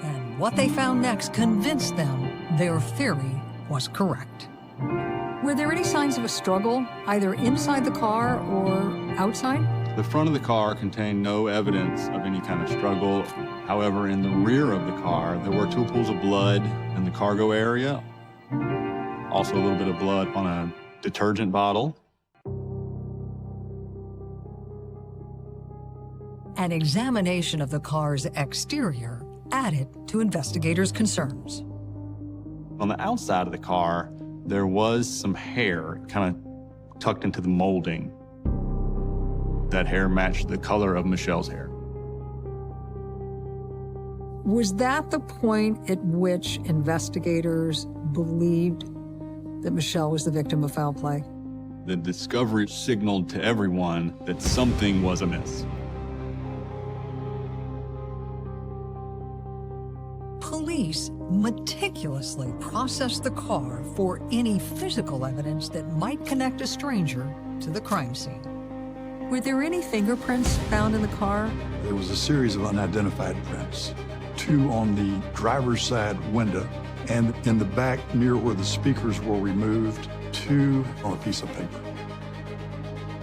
F: And what they found next convinced them their theory was correct.
A: Were there any signs of a struggle, either inside the car or outside?
I: The front of the car contained no evidence of any kind of struggle. However, in the rear of the car, there were 2 pools of blood in the cargo area. Also a little bit of blood on a detergent bottle.
F: An examination of the car's exterior added to investigators' concerns.
I: On the outside of the car, there was some hair kind of tucked into the molding. That hair matched the color of Michelle's hair.
A: Was that the point at which investigators believed that Michelle was the victim of foul play?
I: The discovery signaled to everyone that something was amiss.
F: Police meticulously processed the car for any physical evidence that might connect a stranger to the crime scene.
A: Were there any fingerprints found in the car?
J: There was a series of unidentified prints. 2 on the driver's side window, and in the back near where the speakers were removed, 2 on a piece of paper.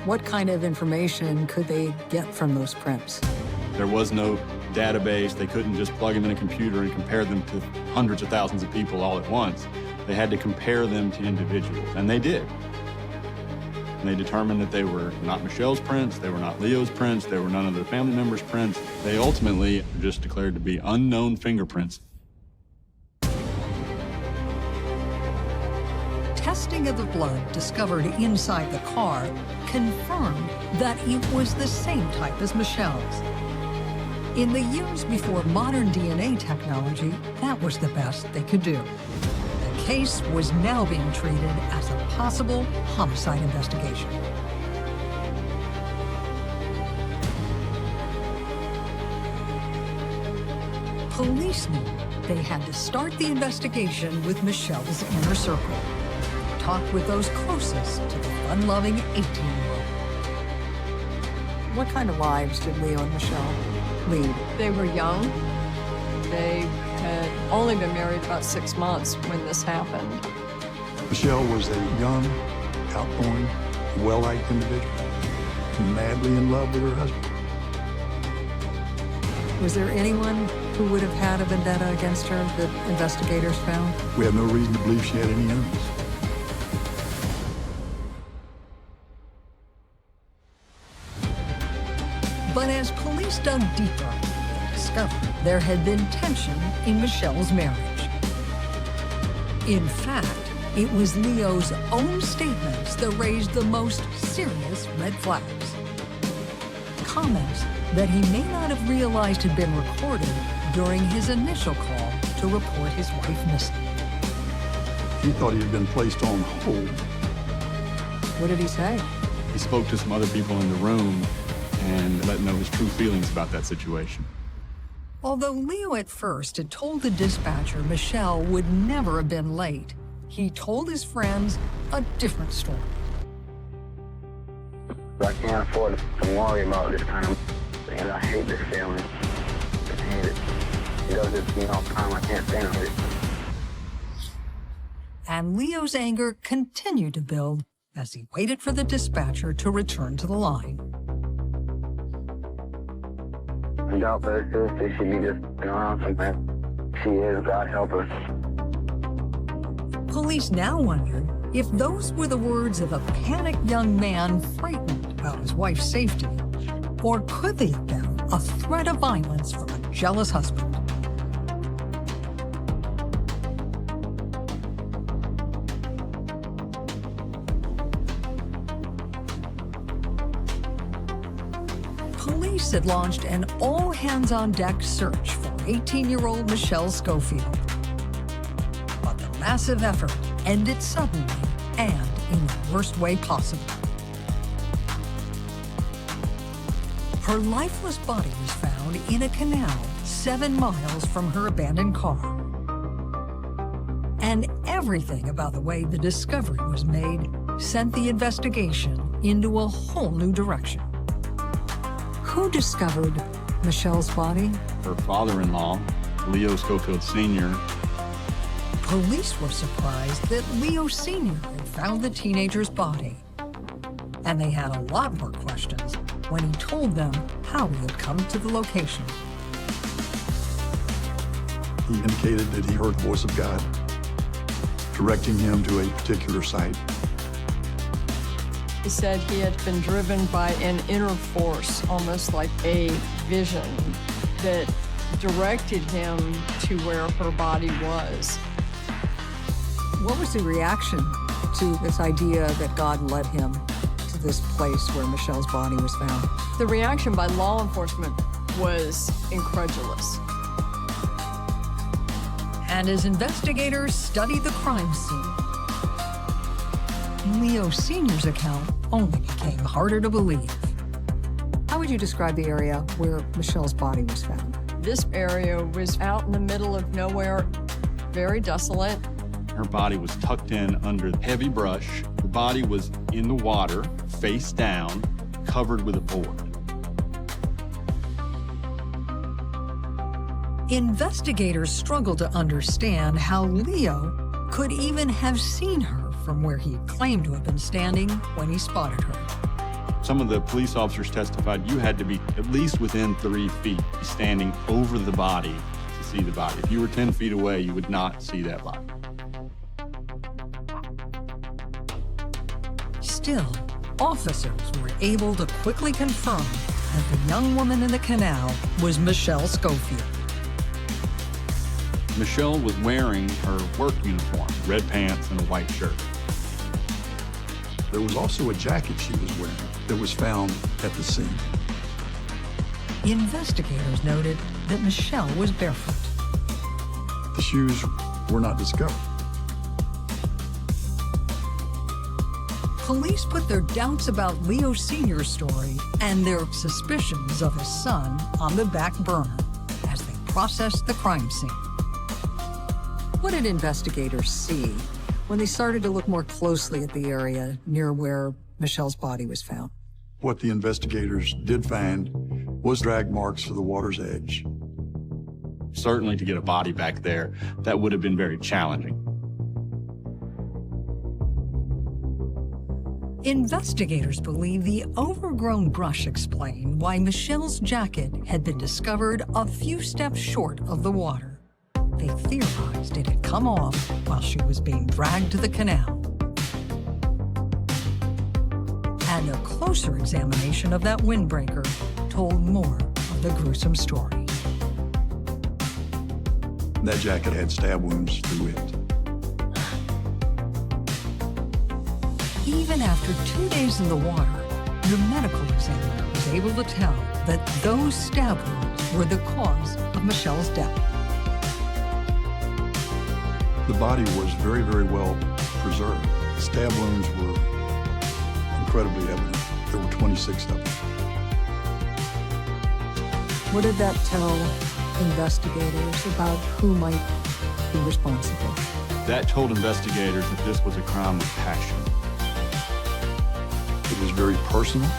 A: What kind of information could they get from those prints?
I: There was no database. They couldn't just plug them in a computer and compare them to hundreds of thousands of people all at once. They had to compare them to individuals, and they did. And they determined that they were not Michelle's prints, they were not Leo's prints, they were none of the family members' prints. They ultimately were just declared to be unknown fingerprints.
F: Testing of the blood discovered inside the car confirmed that it was the same type as Michelle's. In the years before modern DNA technology, that was the best they could do. The case was now being treated as a possible homicide investigation. Police knew they had to start the investigation with Michelle's inner circle. Talk with those closest to the fun-loving 18-year-old.
A: What kind of lives did Leo and Michelle lead?
K: They were young. They had only been married about 6 months when this happened.
J: Michelle was a young, outgoing, well-liked individual, madly in love with her husband.
A: Was there anyone who would have had a vendetta against her that investigators found?
J: We have no reason to believe she had any enemies.
F: But as police dug deeper, they discovered there had been tension in Michelle's marriage. In fact, it was Leo's own statements that raised the most serious red flags. Comments that he may not have realized had been recorded during his initial call to report his wife missing.
J: He thought he had been placed on hold.
A: What did he say?
I: He spoke to some other people in the room and let know his true feelings about that situation.
F: Although Leo at first had told the dispatcher Michelle would never have been late, he told his friends a different story.
N: I can't afford to worry about this kind of and I hate this feeling. I hate it. It does it to me all the time. I can't stand it.
F: And Leo's anger continued to build as he waited for the dispatcher to return to the line.
N: I doubt that seriously she'd be just around somewhere. She is, God help her.
F: Police now wondered if those were the words of a panicked young man frightened about his wife's safety, or could they have been a threat of violence from a jealous husband? Police had launched an all-hands-on-deck search for 18-year-old Michelle Schofield. But the massive effort ended suddenly and in the worst way possible. Her lifeless body was found in a canal 7 miles from her abandoned car. And everything about the way the discovery was made sent the investigation into a whole new direction.
A: Who discovered Michelle's body?
I: Her father-in-law, Leo Schofield Sr.
F: Police were surprised that Leo Sr. had found the teenager's body. And they had a lot more questions when he told them how he had come to the location.
J: He indicated that he heard the voice of God directing him to a particular site.
K: He said he had been driven by an inner force, almost like a vision, that directed him to where her body was.
A: What was the reaction to this idea that God led him to this place where Michelle's body was found?
K: The reaction by law enforcement was incredulous.
F: And as investigators studied the crime scene, Leo Sr.'s account only became harder to believe.
A: How would you describe the area where Michelle's body was found?
K: This area was out in the middle of nowhere, very desolate.
I: Her body was tucked in under heavy brush. Her body was in the water, face down, covered with a board.
F: Investigators struggled to understand how Leo could even have seen her from where he claimed to have been standing when he spotted her.
I: Some of the police officers testified you had to be at least within 3 feet, standing over the body to see the body. If you were 10 feet away, you would not see that body.
F: Still, officers were able to quickly confirm that the young woman in the canal was Michelle Schofield.
I: Michelle was wearing her work uniform, red pants and a white shirt.
J: There was also a jacket she was wearing that was found at the scene.
F: Investigators noted that Michelle was barefoot.
J: The shoes were not discovered.
F: Police put their doubts about Leo Sr.'s story and their suspicions of his son on the back burner as they process the crime scene.
A: What did investigators see when they started to look more closely at the area near where Michelle's body was found?
J: What the investigators did find was drag marks to the water's edge.
I: Certainly to get a body back there, that would have been very challenging.
F: Investigators believe the overgrown brush explained why Michelle's jacket had been discovered a few steps short of the water. They theorized it had come off while she was being dragged to the canal. And a closer examination of that windbreaker told more of the gruesome story.
J: That jacket had stab wounds through it.
F: Even after 2 days in the water, the medical examiner was able to tell that those stab wounds were the cause of Michelle's death.
J: The body was very, very well preserved. Stab wounds were incredibly evident. There were 26 of them.
A: What did that tell investigators about who might be responsible?
I: That told investigators that this was a crime of passion.
J: It was very personal.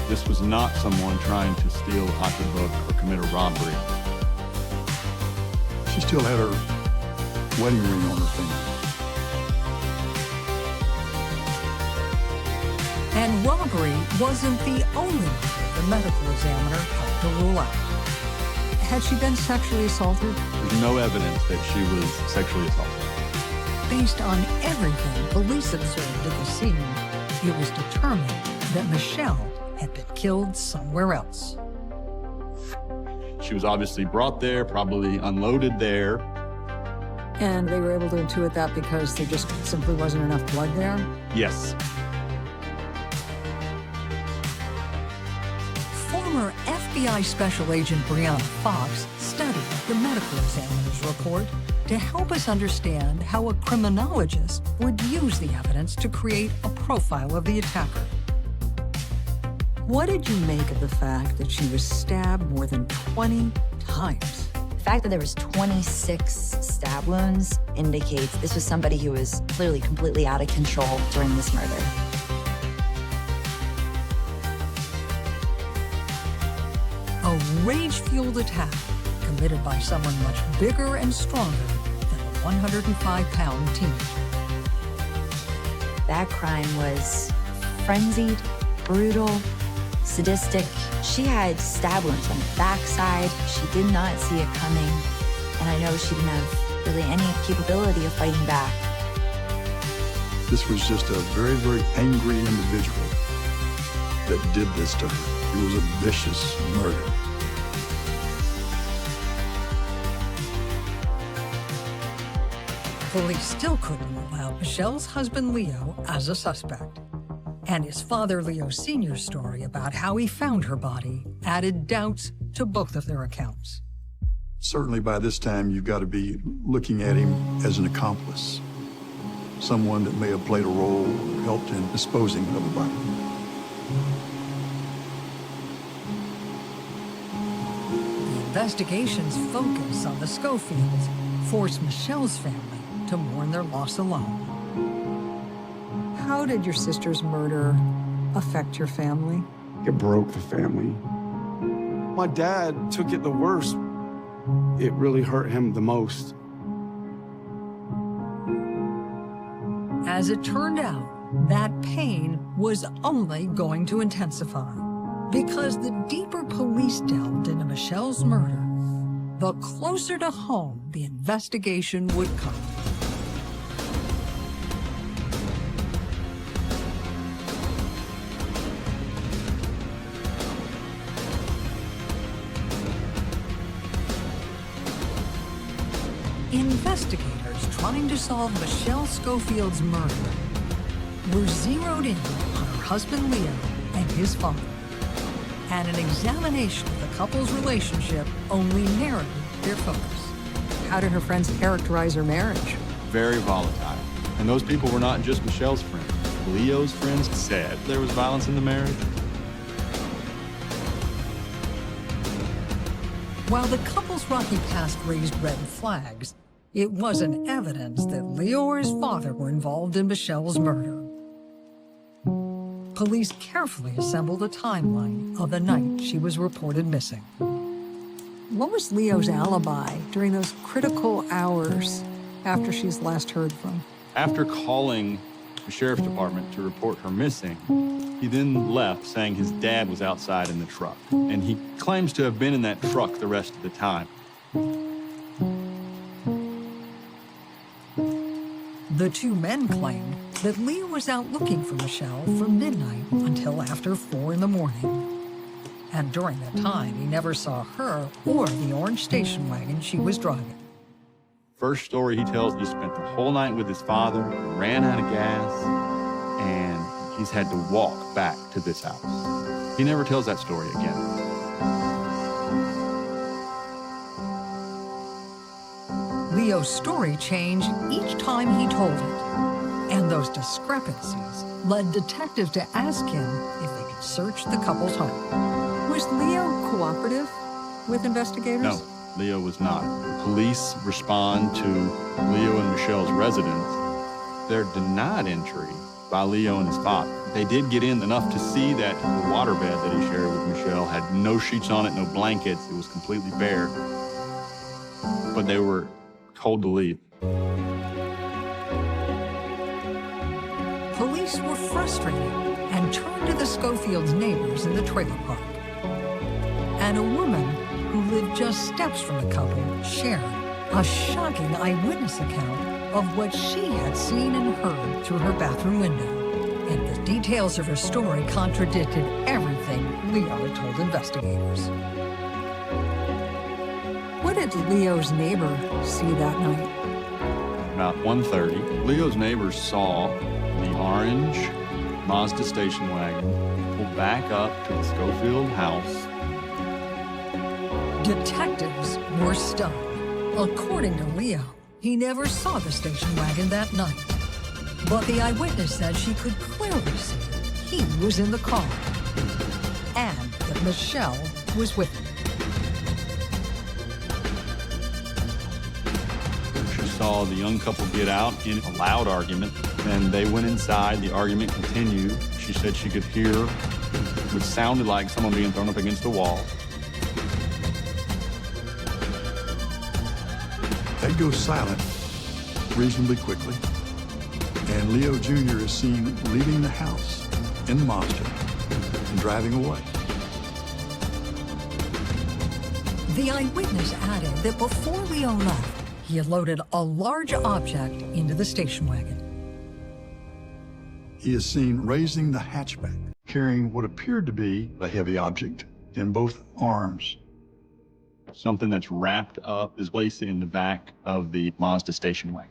I: This was not someone trying to steal a pocketbook or commit a robbery.
J: She still had her wedding ring on her finger.
F: And robbery wasn't the only one the medical examiner helped to rule out.
A: Had she been sexually assaulted?
I: There's no evidence that she was sexually assaulted.
F: Based on everything police observed at the scene, it was determined that Michelle had been killed somewhere else.
I: She was obviously brought there, probably unloaded there.
A: And they were able to intuit that because there just simply wasn't enough blood there?
I: Yes.
F: Former FBI Special Agent Brianna Fox studied the medical examiner's report to help us understand how a criminologist would use the evidence to create a profile of the attacker.
A: What did you make of the fact that she was stabbed more than 20 times?
L: The fact that there was 26 stab wounds indicates this was somebody who was clearly completely out of control during this murder.
F: A rage-fueled attack committed by someone much bigger and stronger than a 105-pound teenager.
L: That crime was frenzied, brutal, sadistic. She had stab wounds on the backside. She did not see it coming. And I know she didn't have really any capability of fighting back.
J: This was just a very, very angry individual that did this to her. It was a vicious murder.
F: Police still couldn't rule out Michelle's husband Leo as a suspect. And his father Leo Sr.'s story about how he found her body added doubts to both of their accounts.
J: Certainly by this time, you've got to be looking at him as an accomplice. Someone that may have played a role or helped in disposing of the body.
F: The investigation's focus on the Schofields forced Michelle's family to mourn their loss alone.
A: How did your sister's murder affect your family?
H: It broke the family. My dad took it the worst. It really hurt him the most.
F: As it turned out, that pain was only going to intensify. Because the deeper police delved into Michelle's murder, the closer to home the investigation would come. Investigators trying to solve Michelle Schofield's murder were zeroed in on her husband Leo and his father. And an examination of the couple's relationship only narrowed their focus.
A: How did her friends characterize her marriage?
I: Very volatile. And those people were not just Michelle's friends. Leo's friends said there was violence in the marriage.
F: While the couple's rocky past raised red flags, it wasn't evidence that Leo or his father were involved in Michelle's murder. Police carefully assembled a timeline of the night she was reported missing.
A: What was Leo's alibi during those critical hours after she's last heard from?
I: After calling the sheriff's department to report her missing, he then left saying his dad was outside in the truck. And he claims to have been in that truck the rest of the time.
F: The two men claimed that Leo was out looking for Michelle from midnight until after 4 in the morning. And during that time, he never saw her or the orange station wagon she was driving.
I: First story he tells, he spent the whole night with his father, ran out of gas, and he's had to walk back to this house. He never tells that story again.
F: Leo's story changed each time he told it, and those discrepancies led detectives to ask him if they could search the couple's home.
A: Was Leo cooperative with investigators?
I: No, Leo was not. Police respond to Leo and Michelle's residence. They're denied entry by Leo and his father. They did get in enough to see that the waterbed that he shared with Michelle had no sheets on it, no blankets. It was completely bare. But they were told to leave.
F: Police were frustrated and turned to the Schofield's neighbors in the trailer park. And a woman who lived just steps from the couple shared a shocking eyewitness account of what she had seen and heard through her bathroom window. And the details of her story contradicted everything Leo had told investigators.
A: What did Leo's neighbor see that night?
I: About 1:30, Leo's neighbors saw the orange Mazda station wagon pull back up to the Schofield house.
F: Detectives were stunned. According to Leo, he never saw the station wagon that night. But the eyewitness said she could clearly see he was in the car and that Michelle was with him.
I: She saw the young couple get out in a loud argument, and they went inside. The argument continued. She said she could hear what sounded like someone being thrown up against a wall.
J: They go silent reasonably quickly, and Leo Jr. is seen leaving the house in the Mazda and driving away.
F: The eyewitness added that before Leo left, he had loaded a large object into the station wagon.
J: He is seen raising the hatchback, carrying what appeared to be a heavy object in both arms.
I: Something that's wrapped up is placed in the back of the Mazda station wagon.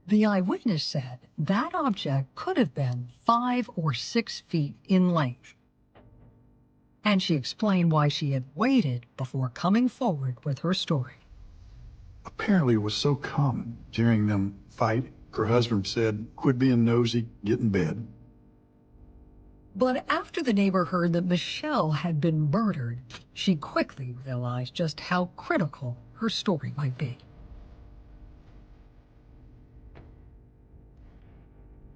F: The eyewitness said that object could have been 5 or 6 feet in length. And she explained why she had waited before coming forward with her story.
J: Apparently it was so common hearing them fight. Her husband said, "Quit being nosy, get in bed."
F: But after the neighbor heard that Michelle had been murdered, she quickly realized just how critical her story might be.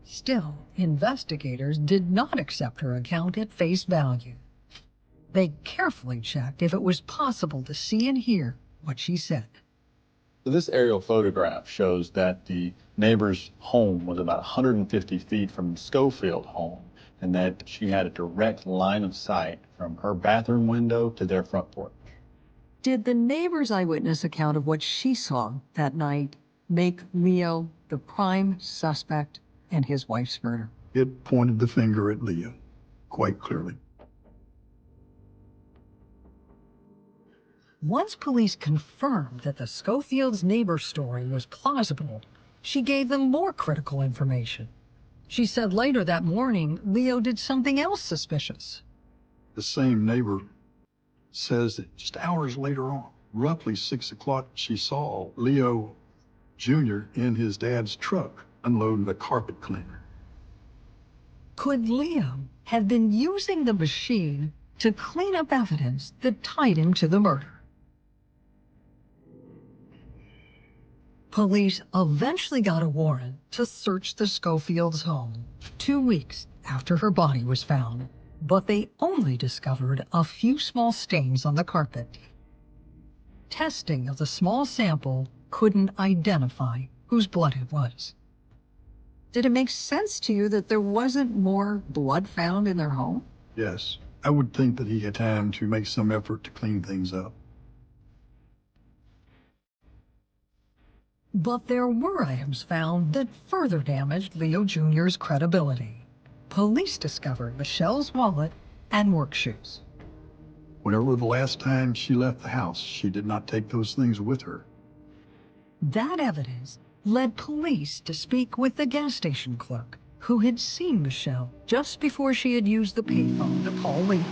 F: Still, investigators did not accept her account at face value. They carefully checked if it was possible to see and hear what she said.
I: So this aerial photograph shows that the neighbor's home was about 150 feet from the Schofield home, and that she had a direct line of sight from her bathroom window to their front porch.
A: Did the neighbor's eyewitness account of what she saw that night make Leo the prime suspect in his wife's murder?
J: It pointed the finger at Leo, quite clearly.
F: Once police confirmed that the Schofield's neighbor story was plausible, she gave them more critical information. She said later that morning, Leo did something else suspicious.
J: The same neighbor says that just hours later on, roughly 6 o'clock, she saw Leo Jr. in his dad's truck unloading a carpet cleaner.
F: Could Leo had been using the machine to clean up evidence that tied him to the murder. Police eventually got a warrant to search the Schofields' home 2 weeks after her body was found, but they only discovered a few small stains on the carpet. Testing of the small sample couldn't identify whose blood it was.
A: Did it make sense to you that there wasn't more blood found in their home?
J: Yes, I would think that he had time to make some effort to clean things up.
F: But there were items found that further damaged Leo Jr.'s credibility. Police discovered Michelle's wallet and work shoes.
J: Whenever the last time she left the house, she did not take those things with her.
F: That evidence led police to speak with the gas station clerk who had seen Michelle just before she had used the payphone to call Leo.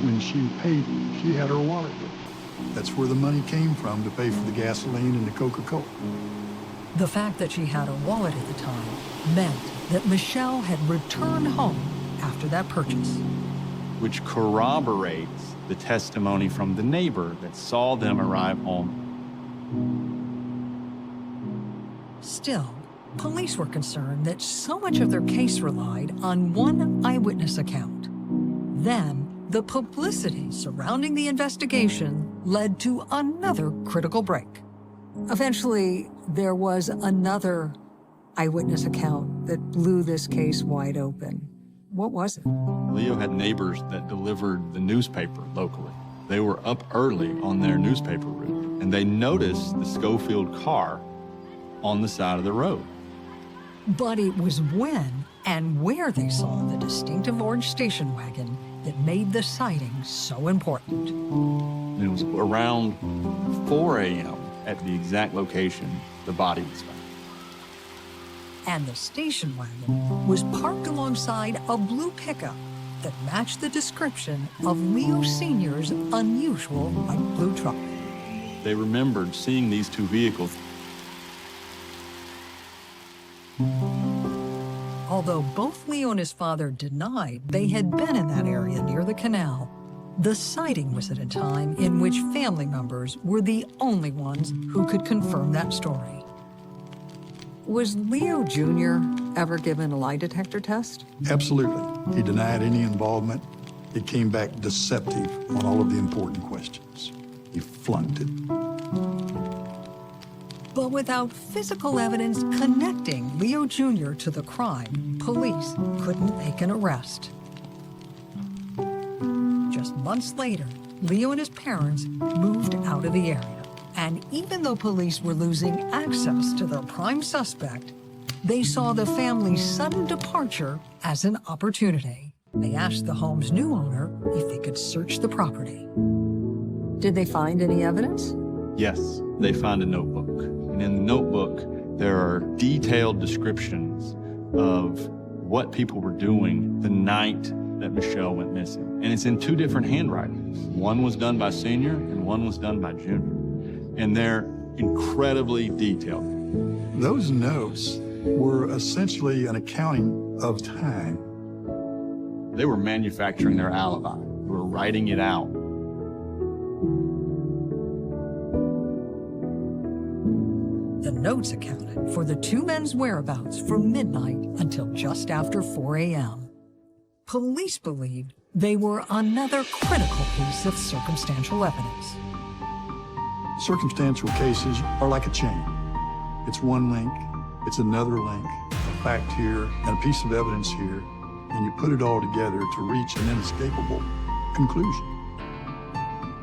J: When she paid, she had her wallet with her. That's where the money came from to pay for the gasoline and the Coca-Cola.
F: The fact that she had her wallet at the time meant that Michelle had returned home after that purchase.
I: Which corroborates the testimony from the neighbor that saw them arrive home.
F: Still, police were concerned that so much of their case relied on one eyewitness account. Then, the publicity surrounding the investigation led to another critical break.
A: Eventually, there was another eyewitness account that blew this case wide open. What was it?
I: Leo had neighbors that delivered the newspaper locally. They were up early on their newspaper route, and they noticed the Schofield car on the side of the road.
F: But it was when and where they saw the distinctive orange station wagon that made the sighting so important.
I: It was around 4 a.m. at the exact location the body was found.
F: And the station wagon was parked alongside a blue pickup that matched the description of Leo Sr.'s unusual light blue truck.
I: They remembered seeing these two vehicles.
F: Although both Leo and his father denied they had been in that area near the canal, the sighting was at a time in which family members were the only ones who could confirm that story.
A: Was Leo Jr. ever given a lie detector test?
J: Absolutely. He denied any involvement. It came back deceptive on all of the important questions. He flunked it.
F: But without physical evidence connecting Leo Jr. to the crime, police couldn't make an arrest. Just months later, Leo and his parents moved out of the area. And even though police were losing access to their prime suspect, they saw the family's sudden departure as an opportunity. They asked the home's new owner if they could search the property.
A: Did they find any evidence?
I: Yes, they found a notebook. And in the notebook, there are detailed descriptions of what people were doing the night that Michelle went missing. And it's in two different handwritings. One was done by Senior and one was done by Junior. And they're incredibly detailed.
J: Those notes were essentially an accounting of time.
I: They were manufacturing their alibi. They were writing it out.
F: The notes accounted for the two men's whereabouts from midnight until just after 4 a.m. Police believed they were another critical piece of circumstantial evidence.
J: Circumstantial cases are like a chain. It's one link, it's another link, a fact here, and a piece of evidence here, and you put it all together to reach an inescapable conclusion.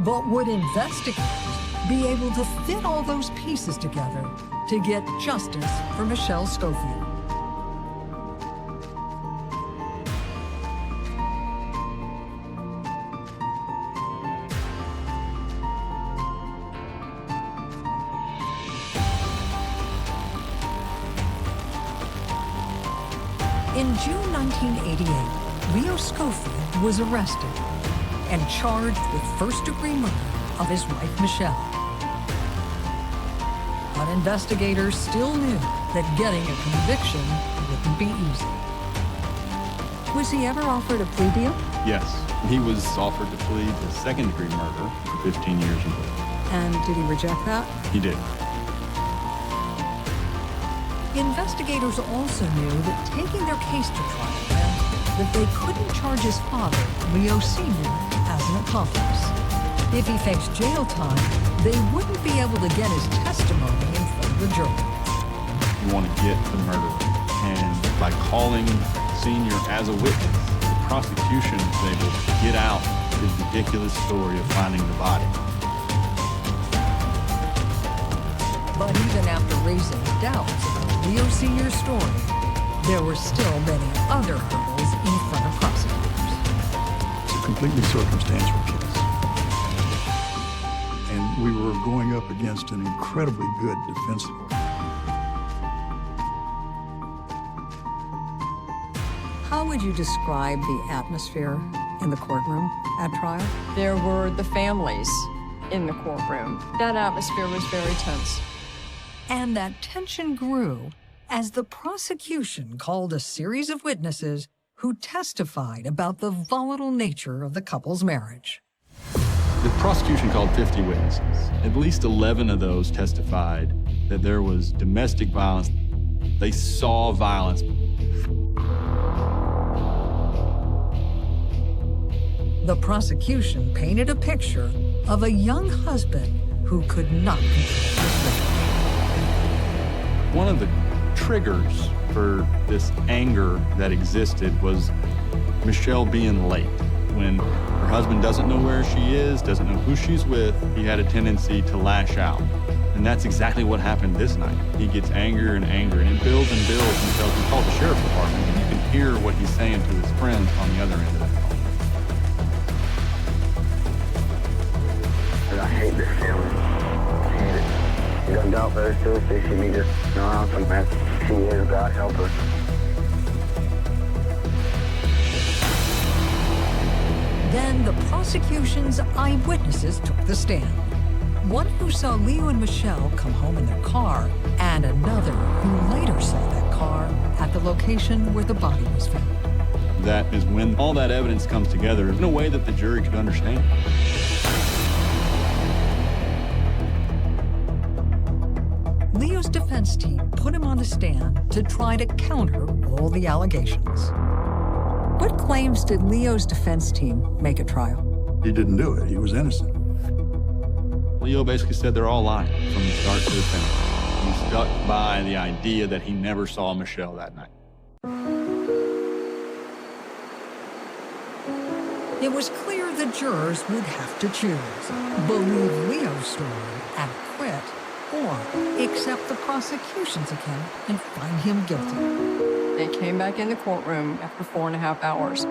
F: But would investigators be able to fit all those pieces together to get justice for Michelle Schofield? In June 1988, Leo Schofield was arrested and charged with first-degree murder of his wife, Michelle. But investigators still knew that getting a conviction wouldn't be easy.
A: Was he ever offered a plea deal?
I: Yes, he was offered to plead to second-degree murder for 15 years in prison.
A: And did he reject that?
I: He did.
F: Investigators also knew that taking their case to trial meant that they couldn't charge his father, Leo Sr., as an accomplice. If he faced jail time, they wouldn't be able to get his testimony in front of the jury.
I: You want to get the murderer, and by calling Senior as a witness, the prosecution is able to get out his ridiculous story of finding the body.
F: But even after raising doubts about Leo Sr.'s story, there were still many other hurdles in front of prosecutors.
J: It's a completely circumstantial case. And we were going up against an incredibly good defense lawyer.
A: How would you describe the atmosphere in the courtroom at trial?
K: There were the families in the courtroom. That atmosphere was very tense.
F: And that tension grew as the prosecution called a series of witnesses who testified about the volatile nature of the couple's marriage.
I: The prosecution called 50 witnesses. At least 11 of those testified that there was domestic violence. They saw violence.
F: The prosecution painted a picture of a young husband who could not control his rage.
I: One of the triggers for this anger that existed was Michelle being late. When her husband doesn't know where she is, doesn't know who she's with, he had a tendency to lash out. And that's exactly what happened this night. He gets angrier and angrier, and it builds and builds until he calls the sheriff's department, and you can hear what he's saying to his friends on the other end of that call.
N: I hate this feeling. I hate it. You don't doubt very seriously. She needs to know how some mess she is. God help her.
F: Then the prosecution's eyewitnesses took the stand. One who saw Leo and Michelle come home in their car, and another who later saw that car at the location where the body was found.
I: That is when all that evidence comes together in a way that the jury could understand.
F: Leo's defense team put him on the stand to try to counter all the allegations.
A: What claims did Leo's defense team make at trial?
J: He didn't do it. He was innocent.
I: Leo basically said they're all lying from the start to the finish. He stuck by the idea that he never saw Michelle that night.
F: It was clear the jurors would have to choose: believe Leo's story and quit, or accept the prosecution's account and find him guilty.
K: They came back in the courtroom after 4.5 hours.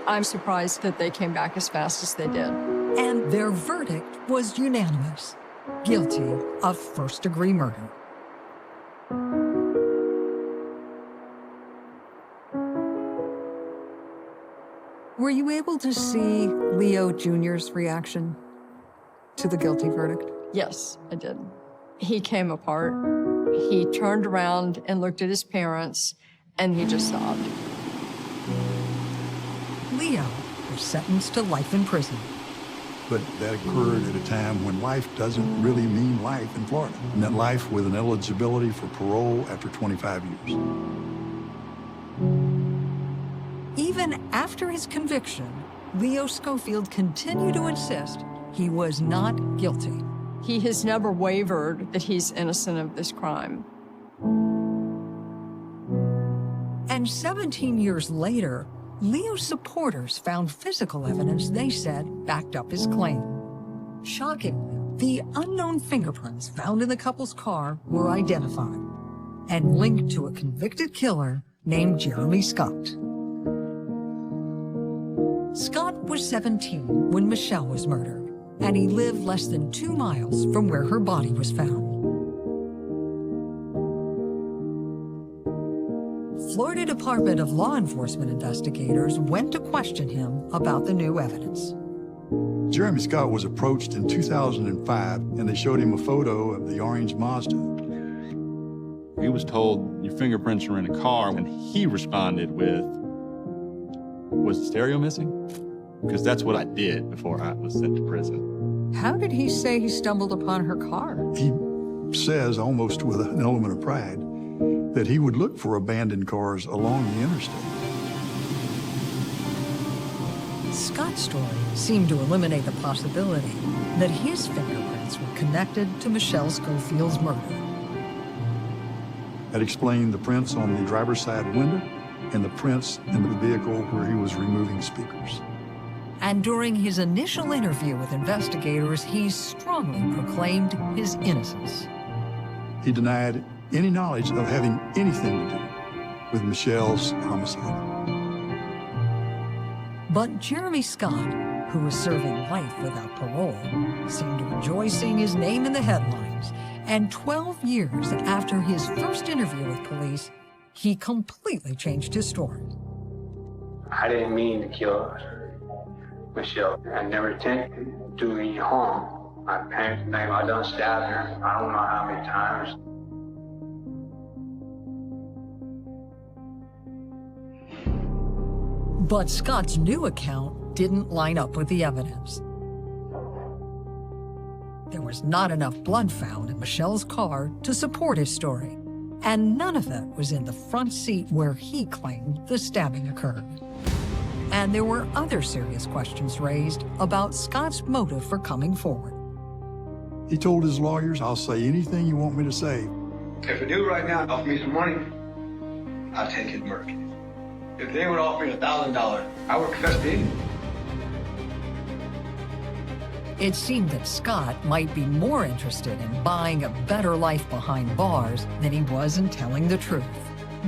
K: I'm surprised that they came back as fast as they did.
F: And their verdict was unanimous: guilty of first-degree murder.
A: Were you able to see Leo Jr.'s reaction to the guilty verdict?
K: Yes, I did. He came apart. He turned around and looked at his parents, and he just sobbed.
F: Leo was sentenced to life in prison.
J: But that occurred at a time when life doesn't really mean life in Florida. It meant life with an eligibility for parole after 25 years.
F: Even after his conviction, Leo Schofield continued to insist he was not guilty.
K: He has never wavered that he's innocent of this crime.
F: And 17 years later, Leo's supporters found physical evidence they said backed up his claim. Shockingly, the unknown fingerprints found in the couple's car were identified and linked to a convicted killer named Jeremy Scott. Scott was 17 when Michelle was murdered, and he lived less than 2 miles from where her body was found. Florida Department of Law Enforcement investigators went to question him about the new evidence.
J: Jeremy Scott was approached in 2005, and they showed him a photo of the orange Mazda.
I: He was told, your fingerprints are in a car, and he responded with, Was the stereo missing? Because that's what I did before I was sent to prison.
F: How did he say he stumbled upon her car?
J: He says, almost with an element of pride, that he would look for abandoned cars along the interstate.
F: Scott's story seemed to eliminate the possibility that his fingerprints were connected to Michelle Schofield's murder.
J: That explained the prints on the driver's side window and the prints in the vehicle where he was removing speakers.
F: And during his initial interview with investigators, he strongly proclaimed his innocence.
J: He denied any knowledge of having anything to do with Michelle's homicide.
F: But Jeremy Scott, who was serving life without parole, seemed to enjoy seeing his name in the headlines. And 12 years after his first interview with police, he completely changed his story.
O: I didn't mean to kill Michelle. I never intended to do any harm. My parents think I done stabbed her. I don't know how many times.
F: But Scott's new account didn't line up with the evidence. There was not enough blood found in Michelle's car to support his story, and none of it was in the front seat where he claimed the stabbing occurred. And there were other serious questions raised about Scott's motive for coming forward.
J: He told his lawyers, "I'll say anything you want me to say."
O: If a dude right now offer me some money, I'll take his murder. If they would offer me $1,000, I would confess to anything.
F: It seemed that Scott might be more interested in buying a better life behind bars than he was in telling the truth.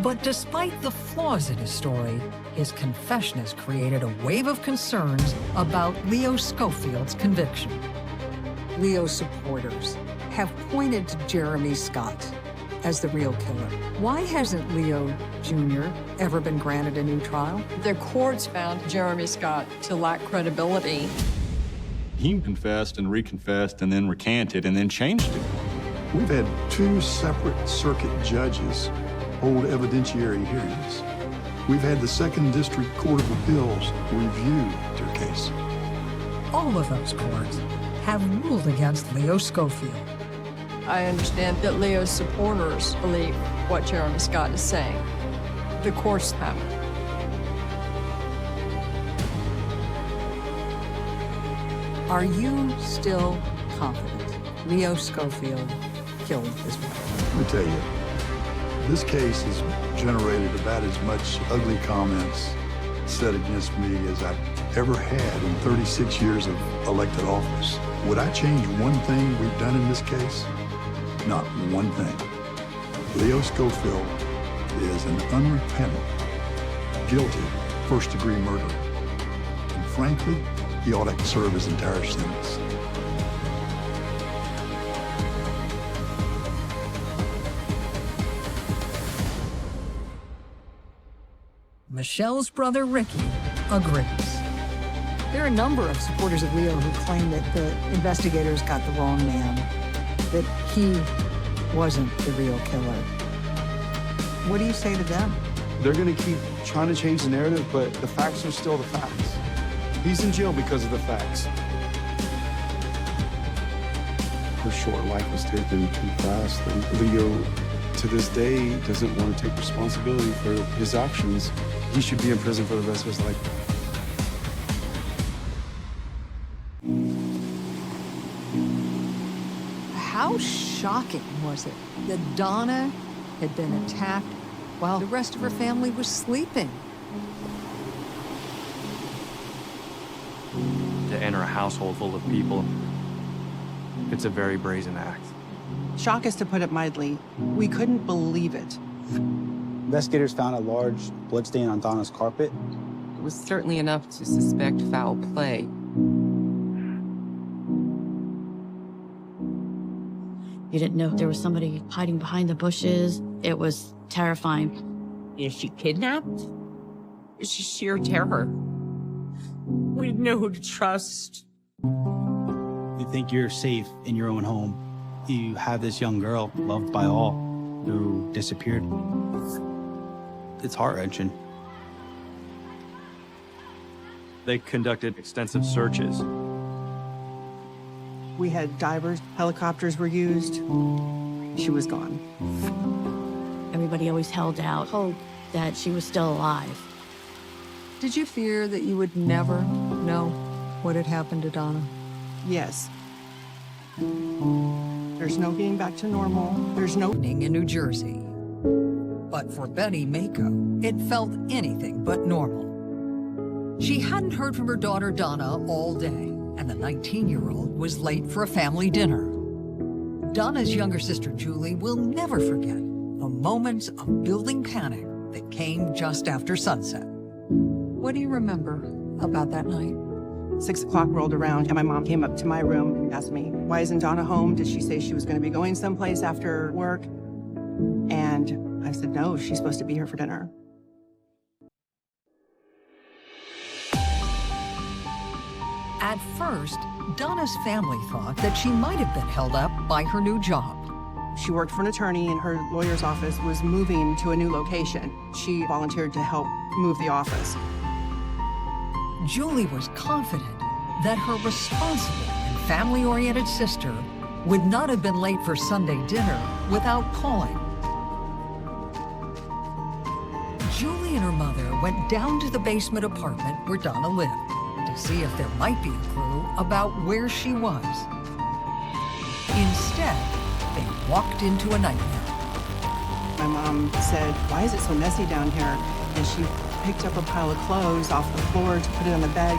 F: But despite the flaws in his story, his confession has created a wave of concerns about Leo Schofield's conviction.
A: Leo's supporters have pointed to Jeremy Scott as the real killer. Why hasn't Leo Jr. ever been granted a new trial?
K: The courts found Jeremy Scott to lack credibility.
I: He confessed and reconfessed and then recanted and then changed it.
J: We've had 2 separate circuit judges hold evidentiary hearings. We've had the 2nd District Court of Appeals review their case.
F: All of those courts have ruled against Leo Schofield.
K: I understand that Leo's supporters believe what Jeremy Scott is saying. The courts haven't.
A: Are you still confident Leo Schofield killed his wife?
J: Let me tell you, this case has generated about as much ugly comments said against me as I've ever had in 36 years of elected office. Would I change one thing we've done in this case? Not one thing. Leo Schofield is an unrepentant, guilty, first-degree murderer. And frankly, he ought to serve his entire sentence.
F: Michelle's brother Ricky agrees.
A: There are a number of supporters of Leo who claim that the investigators got the wrong man, that he wasn't the real killer. What do you say to them?
H: They're gonna keep trying to change the narrative, but the facts are still the facts. He's in jail because of the facts. Her short life was taken too fast, and Leo, to this day, doesn't want to take responsibility for his actions. He should be in prison for the rest of his life.
A: How shocking was it that Donna had been attacked while the rest of her family was sleeping?
P: To enter a household full of people, it's a very brazen act.
Q: Shock is to put it mildly. We couldn't believe it.
R: Investigators found a large bloodstain on Donna's carpet.
S: It was certainly enough to suspect foul play.
T: You didn't know if there was somebody hiding behind the bushes. It was terrifying.
S: Is she kidnapped? It's just sheer terror. We didn't know who to trust.
R: You think you're safe in your own home. You have this young girl, loved by all, who disappeared. It's heart-wrenching.
P: They conducted extensive searches.
Q: We had divers, helicopters were used. She was gone.
T: Everybody always held out hope that she was still alive.
A: Did you fear that you would never know what had happened to Donna?
Q: Yes. There's no getting back to normal. There's no
F: in New Jersey. But for Betty Mako, it felt anything but normal. She hadn't heard from her daughter Donna all day, and the 19-year-old was late for a family dinner. Donna's younger sister Julie will never forget the moments of building panic that came just after sunset. What do you remember about that night?
Q: 6 o'clock rolled around and my mom came up to my room and asked me, why isn't Donna home? Did she say she was going to be going someplace after work? And I said, no, she's supposed to be here for dinner.
F: At first, Donna's family thought that she might have been held up by her new job.
Q: She worked for an attorney and her lawyer's office was moving to a new location. She volunteered to help move the office.
F: Julie was confident that her responsible and family-oriented sister would not have been late for Sunday dinner without calling. Julie and her mother went down to the basement apartment where Donna lived to see if there might be a clue about where she was. Instead, they walked into a nightmare.
Q: My mom said, why is it so messy down here? And she picked up a pile of clothes off the floor to put it on the bed,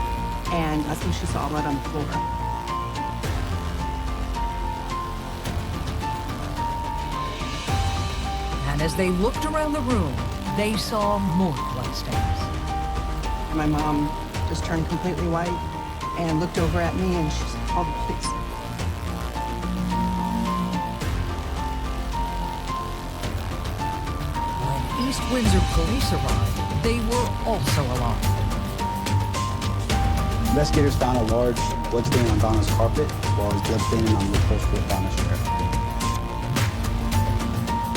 Q: and that's when she saw blood on the floor.
F: And as they looked around the room, they saw more bloodstains.
Q: And my mom just turned completely white and looked over at me and she called the police.
F: When East Windsor police arrived, they were also alarmed.
U: Investigators found a large bloodstain on Donna's carpet, as well as bloodstaining on the upholstery of Donna's chair.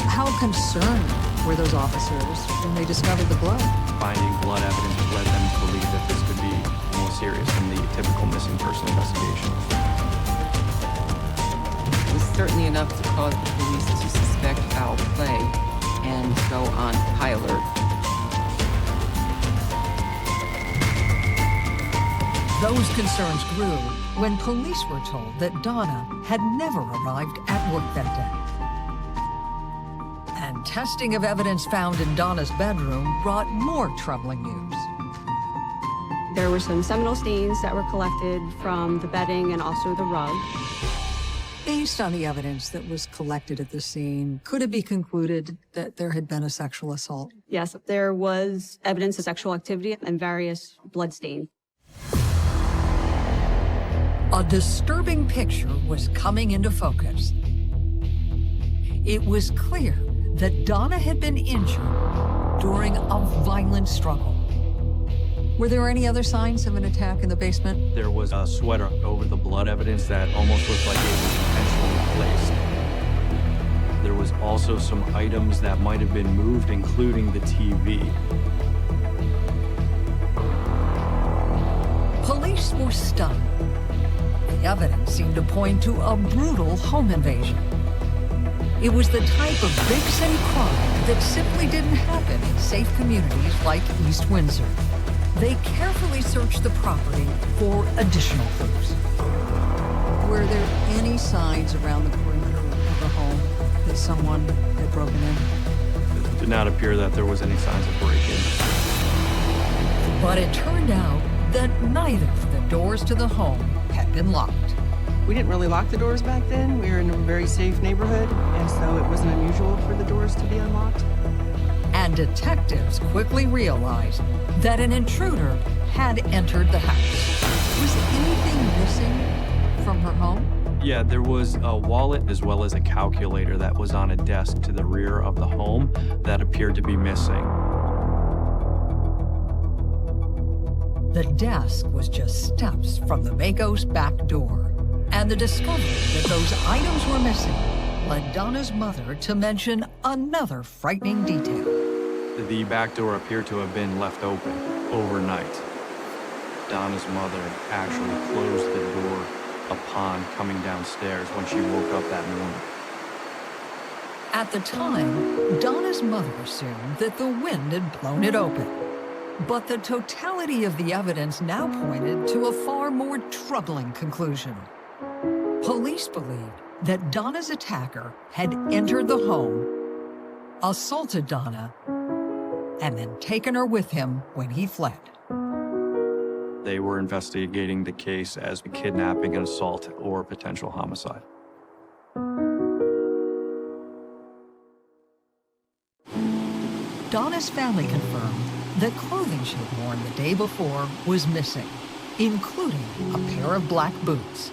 A: How concerned were those officers when they discovered the blood?
P: Finding blood evidence led them to believe that this could be more serious than the typical missing person investigation.
V: It was certainly enough to cause the police to suspect foul play and go on high alert.
F: Those concerns grew when police were told that Donna had never arrived at work that day. And testing of evidence found in Donna's bedroom brought more troubling news.
W: There were some seminal stains that were collected from the bedding and also the rug.
A: Based on the evidence that was collected at the scene, could it be concluded that there had been a sexual assault?
W: Yes, there was evidence of sexual activity and various bloodstains.
F: A disturbing picture was coming into focus. It was clear that Donna had been injured during a violent struggle. Were there any other signs of an attack in the basement?
P: There was a sweater over the blood evidence that almost looked like it was intentionally placed. There was also some items that might have been moved, including the TV.
F: Police were stunned. The evidence seemed to point to a brutal home invasion. It was the type of big city crime that simply didn't happen in safe communities like East Windsor. They carefully searched the property for additional clues.
A: Were there any signs around the perimeter of the home that someone had broken in?
P: It did not appear that there was any signs of break-in.
F: But it turned out that neither of the doors to the home had been locked.
Q: We didn't really lock the doors back then. We were in a very safe neighborhood, and so it wasn't unusual for the doors to be unlocked.
F: And detectives quickly realized that an intruder had entered the house.
A: Was anything missing from her home?
P: Yeah, there was a wallet as well as a calculator that was on a desk to the rear of the home that appeared to be missing.
F: The desk was just steps from the Mako's back door, and the discovery that those items were missing led Donna's mother to mention another frightening detail.
P: The back door appeared to have been left open overnight. Donna's mother actually closed the door upon coming downstairs when she woke up that morning.
F: At the time, Donna's mother assumed that the wind had blown it open. But the totality of the evidence now pointed to a far more troubling conclusion. Police believed that Donna's attacker had entered the home, assaulted Donna, and then taken her with him when he fled.
P: They were investigating the case as a kidnapping, an assault, or potential homicide.
F: Donna's family confirmed that clothing she had worn the day before was missing, including a pair of black boots.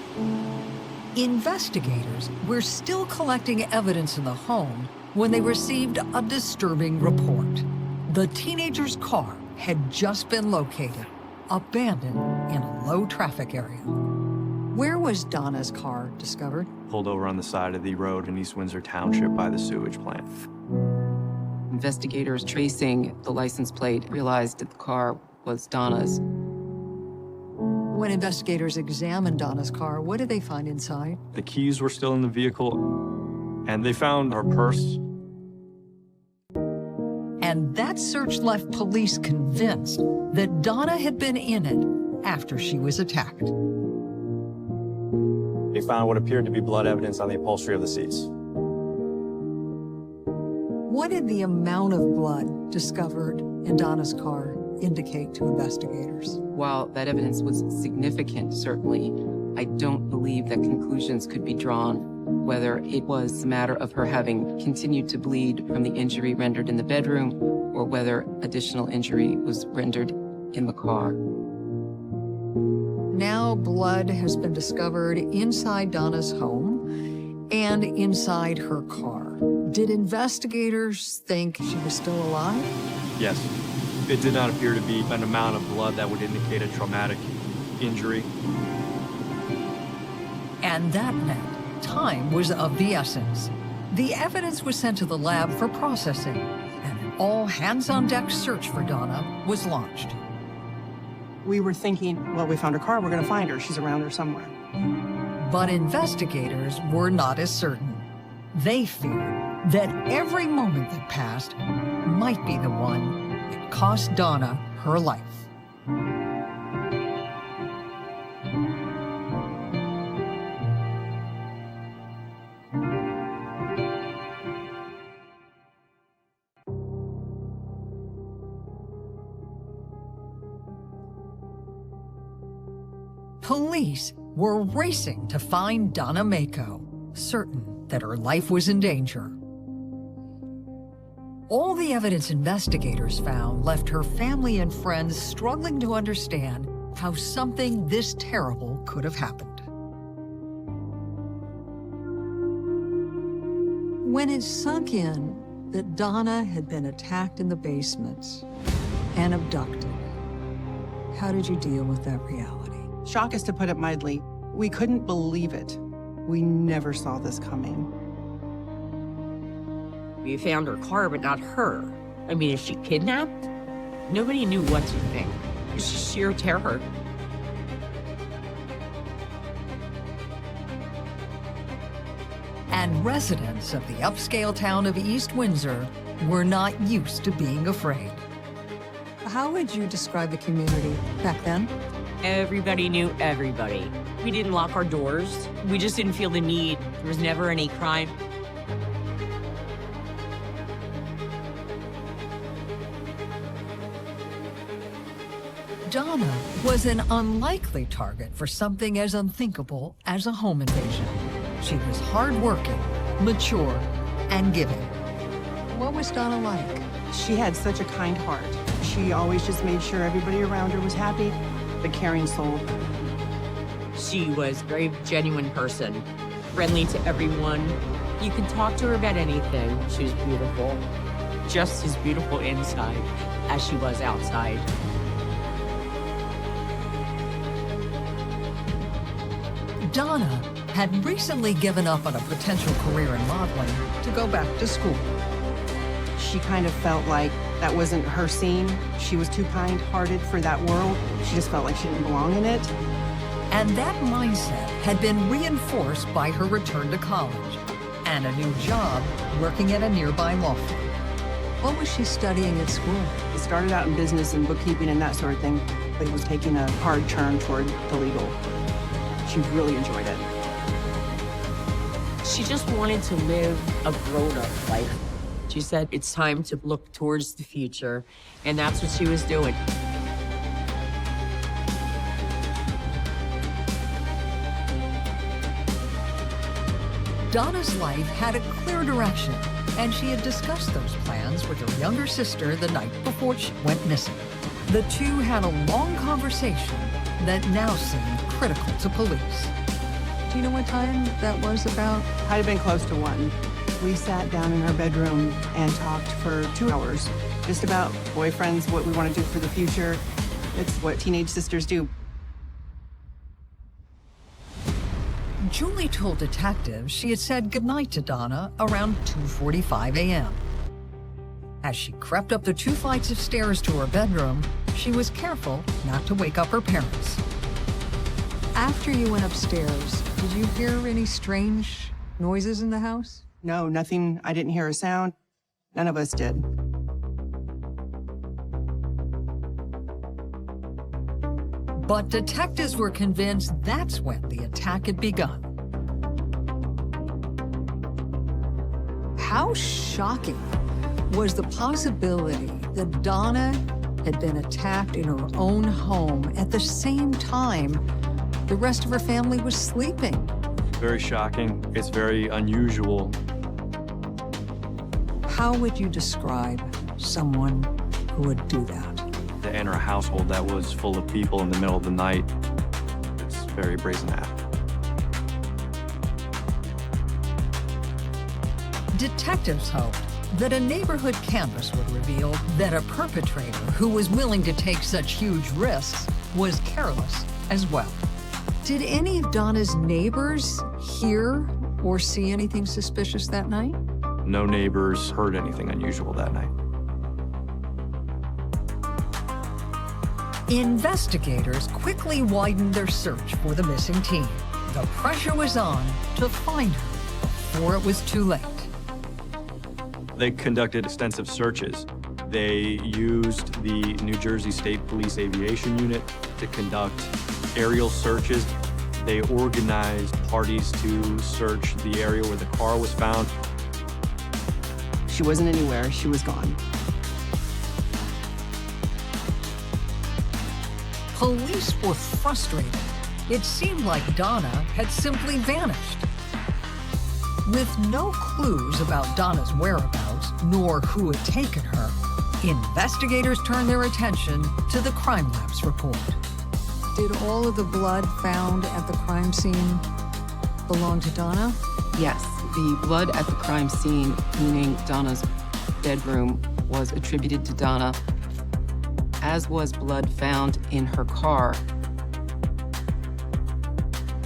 F: Investigators were still collecting evidence in the home when they received a disturbing report. The teenager's car had just been located, abandoned in a low-traffic area. Where was Donna's car discovered?
P: Pulled over on the side of the road in East Windsor Township by the sewage plant.
V: Investigators tracing the license plate realized that the car was Donna's.
A: When investigators examined Donna's car, what did they find inside?
P: The keys were still in the vehicle, and they found her purse.
F: And that search left police convinced that Donna had been in it after she was attacked.
C: They found what appeared to be blood evidence on the upholstery of the seats.
A: What did the amount of blood discovered in Donna's car indicate to investigators?
V: While that evidence was significant, certainly, I don't believe that conclusions could be drawn whether it was a matter of her having continued to bleed from the injury rendered in the bedroom or whether additional injury was rendered in the car.
A: Now blood has been discovered inside Donna's home and inside her car. Did investigators think she was still alive?
P: Yes. It did not appear to be an amount of blood that would indicate a traumatic injury.
F: And that meant time was of the essence. The evidence was sent to the lab for processing, and an all-hands-on-deck search for Donna was launched.
Q: We were thinking, well, we found her car, we're gonna find her, she's around here somewhere.
F: But investigators were not as certain. They feared that every moment that passed might be the one that cost Donna her life. Police were racing to find Donna Mako, certain that her life was in danger. All the evidence investigators found left her family and friends struggling to understand how something this terrible could have happened.
A: When it sunk in that Donna had been attacked in the basement and abducted, how did you deal with that reality?
Q: Shock is to put it mildly. We couldn't believe it. We never saw this coming.
S: We found her car, but not her. I mean, is she kidnapped? Nobody knew what to think. It's just sheer terror.
F: And residents of the upscale town of East Windsor were not used to being afraid.
A: How would you describe the community back then?
S: Everybody knew everybody. We didn't lock our doors. We just didn't feel the need. There was never any crime.
F: Donna was an unlikely target for something as unthinkable as a home invasion. She was hardworking, mature, and giving.
A: What was Donna like?
Q: She had such a kind heart. She always just made sure everybody around her was happy. The caring soul.
S: She was a very genuine person, friendly to everyone. You could talk to her about anything. She was beautiful. Just as beautiful inside as she was outside.
F: Donna had recently given up on a potential career in modeling to go back to school.
Q: She kind of felt like that wasn't her scene. She was too kind-hearted for that world. She just felt like she didn't belong in it.
F: And that mindset had been reinforced by her return to college and a new job working at a nearby law firm.
A: What was she studying at school?
Q: It started out in business and bookkeeping and that sort of thing, but it was taking a hard turn toward the legal. She really enjoyed it.
S: She just wanted to live a grown-up life. She said it's time to look towards the future, and that's what she was doing.
F: Donna's life had a clear direction, and she had discussed those plans with her younger sister the night before she went missing. The two had a long conversation that now seemed critical to police.
A: Do you know what time that was about?
Q: I'd have been close to 1. We sat down in her bedroom and talked for 2 hours, just about boyfriends, what we want to do for the future. It's what teenage sisters do.
F: Julie told detectives she had said goodnight to Donna around 2:45 a.m. As she crept up the 2 flights of stairs to her bedroom, she was careful not to wake up her parents.
A: After you went upstairs, did you hear any strange noises in the house?
Q: No, nothing. I didn't hear a sound. None of us did.
F: But detectives were convinced that's when the attack had begun.
A: How shocking was the possibility that Donna had been attacked in her own home at the same time the rest of her family was sleeping?
P: Very shocking. It's very unusual.
A: How would you describe someone who would do that?
P: To enter a household that was full of people in the middle of the night, it's a very brazen act.
F: Detectives hoped that a neighborhood canvass would reveal that a perpetrator who was willing to take such huge risks was careless as well.
A: Did any of Donna's neighbors hear or see anything suspicious that night?
P: No neighbors heard anything unusual that night.
F: Investigators quickly widened their search for the missing teen. The pressure was on to find her before it was too late.
P: They conducted extensive searches. They used the New Jersey State Police Aviation Unit to conduct aerial searches. They organized parties to search the area where the car was found.
Q: She wasn't anywhere. She was gone.
F: Police were frustrated. It seemed like Donna had simply vanished. With no clues about Donna's whereabouts, nor who had taken her, investigators turned their attention to the crime lab's report.
A: Did all of the blood found at the crime scene belong to Donna?
V: Yes, the blood at the crime scene, meaning Donna's bedroom, was attributed to Donna, as was blood found in her car.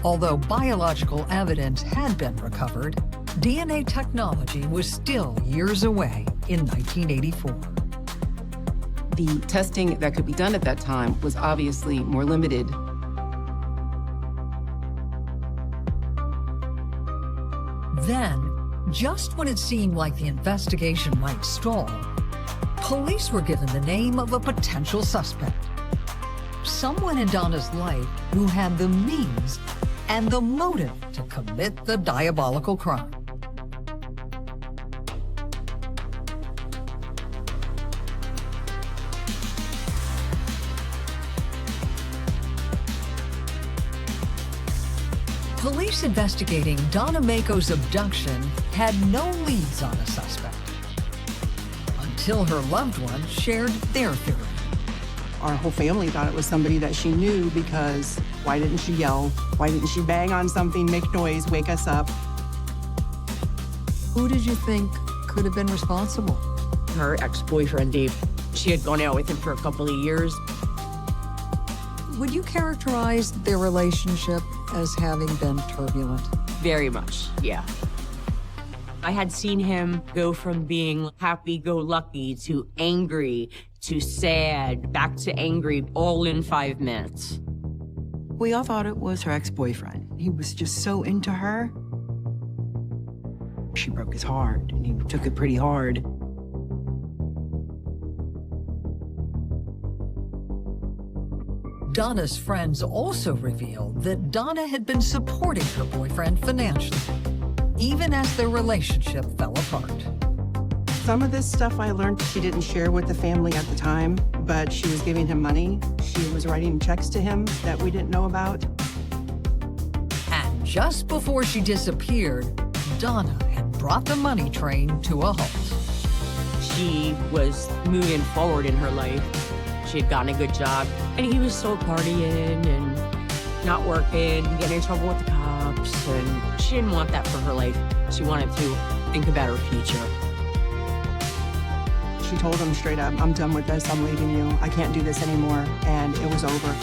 F: Although biological evidence had been recovered, DNA technology was still years away in 1984.
V: The testing that could be done at that time was obviously more limited.
F: Then, just when it seemed like the investigation might stall, police were given the name of a potential suspect. Someone in Donna's life who had the means and the motive to commit the diabolical crime. Police investigating Donna Mako's abduction had no leads on a suspect until her loved ones shared their theory.
Q: Our whole family thought it was somebody that she knew because why didn't she yell? Why didn't she bang on something, make noise, wake us up?
A: Who did you think could have been responsible?
S: Her ex-boyfriend, Dave. She had gone out with him for a couple of years.
A: Would you characterize their relationship as having been turbulent?
S: Very much, yeah. I had seen him go from being happy-go-lucky to angry to sad, back to angry, all in 5 minutes.
Q: We all thought it was her ex-boyfriend. He was just so into her. She broke his heart, and he took it pretty hard.
F: Donna's friends also revealed that Donna had been supporting her boyfriend financially, even as their relationship fell apart.
Q: Some of this stuff I learned she didn't share with the family at the time, but she was giving him money. She was writing checks to him that we didn't know about.
F: And just before she disappeared, Donna had brought the money train to a halt.
S: She was moving forward in her life. She had gotten a good job, and he was still partying and not working, getting in trouble with the cops, and she didn't want that for her life. She wanted to think about her future.
Q: She told him straight up, I'm done with this, I'm leaving you. I can't do this anymore, and it was over.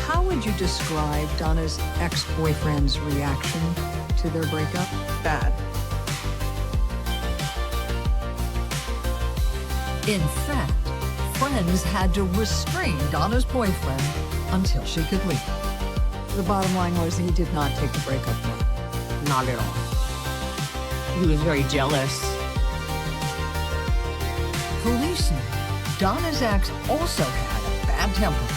A: How would you describe Donna's ex-boyfriend's reaction to their breakup?
Q: Bad.
F: In fact, friends had to restrain Donna's boyfriend until she could leave.
A: The bottom line was he did not take the breakup well.
S: Not at all. He was very jealous.
F: Police knew Donna's ex also had a bad temper.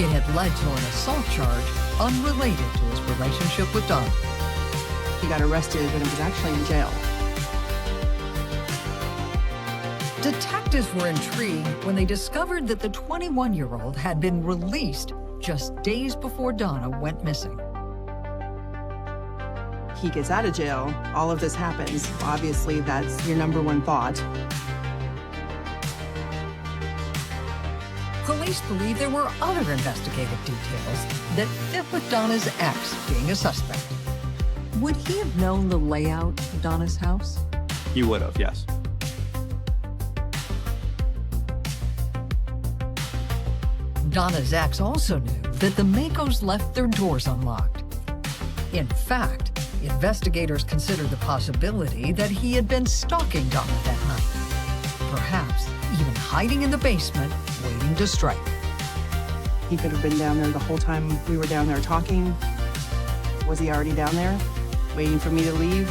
F: It had led to an assault charge unrelated to his relationship with Donna.
Q: He got arrested, but he was actually in jail.
F: Detectives were intrigued when they discovered that the 21-year-old had been released just days before Donna went missing.
Q: He gets out of jail, all of this happens. Obviously, that's your number one thought.
F: Police believe there were other investigative details that fit with Donna's ex being a suspect.
A: Would he have known the layout of Donna's house?
P: He would have, yes.
F: Donna's ex also knew that the Makos left their doors unlocked. In fact, investigators considered the possibility that he had been stalking Donna that night, perhaps even hiding in the basement, waiting to strike.
Q: He could have been down there the whole time we were down there talking. Was he already down there, waiting for me to leave?